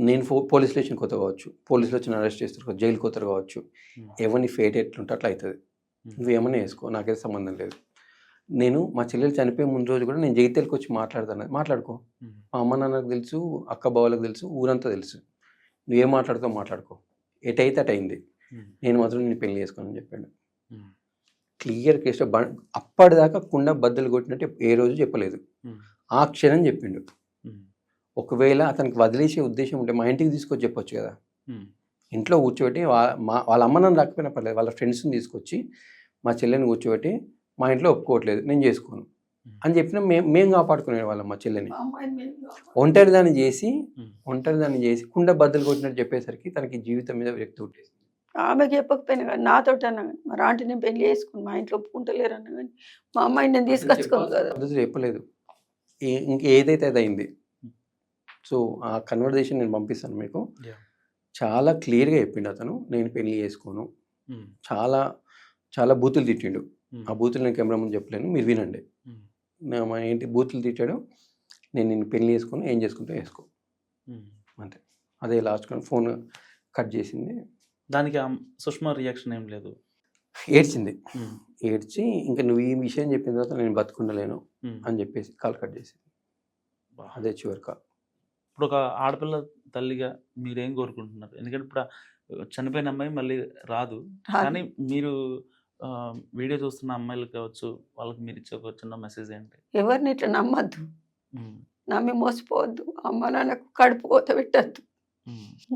నేను పోలీస్ స్టేషన్కి పోతా కావచ్చు, పోలీసులు వచ్చి అరెస్ట్ చేస్తారు, జైలుకి పోతారు కావచ్చు, ఎవరిని ఫేట్ ఎట్లుంటే అట్లా అవుతుంది. నువ్వేమన్నా వేసుకో, నాకైతే సంబంధం లేదు. నేను మా చెల్లెలు చనిపోయే ముందు రోజు కూడా నేను జగిత్యాలకు వచ్చి మాట్లాడుకో, మా అమ్మ నాన్నకు తెలుసు, అక్క బావలకు తెలుసు, ఊరంతా తెలుసు, నువ్వేం మాట్లాడుతావు మాట్లాడుకో, ఎటైతే అటు అయింది, నేను మాత్రం నేను పెళ్లి చేసుకోనని చెప్పాడు. క్లియర్ కేసులో అప్పటిదాకా కుండ బద్దలు కొట్టినట్టు ఏ రోజు చెప్పలేదు, ఆ క్షణం చెప్పిండు. ఒకవేళ అతనికి వదిలేసే ఉద్దేశం ఉంటే మా ఇంటికి తీసుకొచ్చి చెప్పొచ్చు కదా, ఇంట్లో కూర్చోబెట్టి వాళ్ళ అమ్మ నన్ను రాకపోయినా పర్లేదు, వాళ్ళ ఫ్రెండ్స్ని తీసుకొచ్చి మా చెల్లెని కూర్చోబెట్టి మా ఇంట్లో ఒప్పుకోవట్లేదు, నేను చేసుకోను అని చెప్పినా మేము కాపాడుకునే వాళ్ళం మా చెల్లెని. ఒంటరిదాన్ని చేసి కుండ బద్దలు కొట్టినట్టు చెప్పేసరికి తనకి జీవితం మీద విరక్తి పుట్టేసి, ఆమెకి చెప్పకపోయినా కానీ నాతో అన్నా కానీ మరి ఆంటీ నేను పెళ్లి చేసుకుని మా ఇంట్లో ఒప్పుకుంటలేరు అన్నా కానీ మా అమ్మాయిని నేను తీసుకొచ్చుకోను కదా. పద్ధతి చెప్పలేదు, ఏదైతే అది అయింది. సో ఆ కన్వర్జేషన్ నేను పంపిస్తాను మీకు. చాలా క్లియర్గా చెప్పిండు అతను, నేను పెళ్లి చేసుకోను. చాలా చాలా బూతులు తిట్టిండు. ఆ బూతులు నేను కెమెరా ముందు చెప్పలేను, మీరు వినండి. ఏంటి బూతులు తిట్టాడు, నేను నిన్ను పెళ్లి చేసుకుని ఏం చేసుకుంటా వేసుకో అంతే. అదే లాస్ట్ ఫోన్ కట్ చేసింది. దానికి సుష్మా రియాక్షన్ ఏం లేదు, ఏడ్చింది. ఏడ్చి ఇంకా నువ్వు ఈ విషయం చెప్పిన తర్వాత నేను బతుకుండలేను అని చెప్పేసి కాల్ కట్ చేసింది. అదే చివరి కాల్. ఇప్పుడు ఒక ఆడపిల్ల తల్లిగా మీరేం కోరుకుంటున్నారు? ఎందుకంటే ఇప్పుడు చనిపోయిన అమ్మాయి మళ్ళీ రాదు, కానీ మీరు వీడియో చూస్తున్న అమ్మాయిలు కావచ్చు, వాళ్ళకి మీరు ఇచ్చే ఒక చిన్న మెసేజ్ ఏంటి? ఎవరిని ఇట్లా నమ్మద్దు, నమ్మి మోసపోవద్దు, అమ్మ నాన్నకు కడుపు కోత పెట్టద్దు.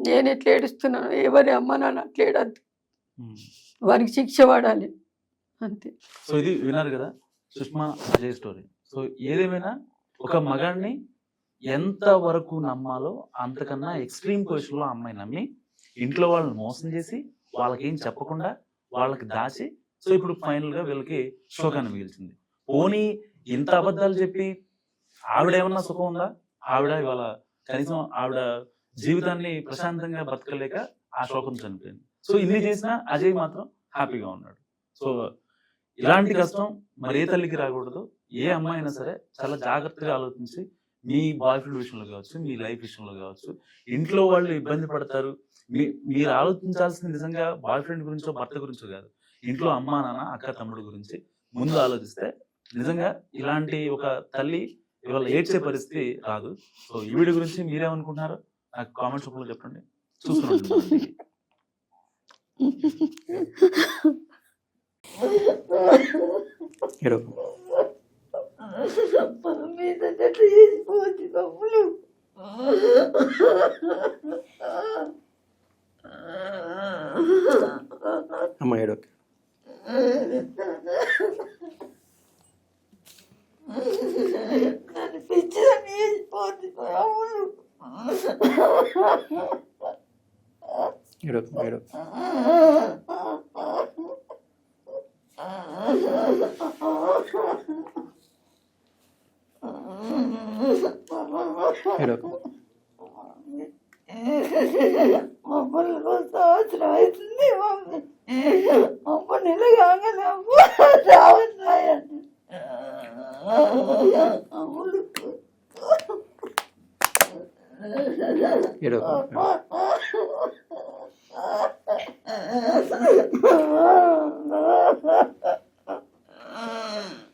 నేను ఎట్లా ఏడుస్తున్నాను, ఎవరి అమ్మ నాన్న అట్లా ఏడద్దు, వారికి శిక్ష పడాలి అంతే. సో ఇది విన్నారు కదా సుష్మా అజయ్ స్టోరీ. సో ఏదేమైనా ఒక మగాడిని ఎంత వరకు నమ్మాలో అంతకన్నా ఎక్స్ట్రీమ్ పొజిషన్లో అమ్మాయి నమ్మి ఇంట్లో వాళ్ళని మోసం చేసి వాళ్ళకి ఏం చెప్పకుండా వాళ్ళకి దాచి, సో ఇప్పుడు ఫైనల్గా వీళ్ళకి శోకాన్ని మిగిల్చింది. పోనీ ఇంత అబద్ధాలు చెప్పి ఆవిడ ఏమన్నా సుఖం ఉందా? ఆవిడ ఇవాళ కనీసం ఆవిడ జీవితాన్ని ప్రశాంతంగా బతకలేక ఆ శోకం చనిపోయింది. సో ఇన్ని చేసినా అజయ్ మాత్రం హ్యాపీగా ఉన్నాడు. సో ఇలాంటి కష్టం మరి ఏ తల్లికి రాకూడదు. ఏ అమ్మాయి అయినా సరే చాలా జాగ్రత్తగా ఆలోచించి మీ బాయ్ ఫ్రెండ్ విషయంలో కావచ్చు, మీ లైఫ్ విషయంలో కావచ్చు, ఇంట్లో వాళ్ళు ఇబ్బంది పడతారు, మీరు ఆలోచించాల్సింది నిజంగా బాయ్ ఫ్రెండ్ గురించో భర్త గురించో కాదు, ఇంట్లో అమ్మా నాన్న అక్క తమ్ముడు గురించి ముందు ఆలోచిస్తే నిజంగా ఇలాంటి ఒక తల్లి ఇవాళ ఏడ్చే పరిస్థితి రాదు. సో ఈ వీడియో గురించి మీరేమనుకుంటున్నారో నాకు కామెంట్స్ రూపంలో చెప్పండి. చూస్తున్నాను. అమ్మ ఏడోకే. సంవత్సరం అవుతుంది మమ్మల్ని కాగానే రావట్లేదు.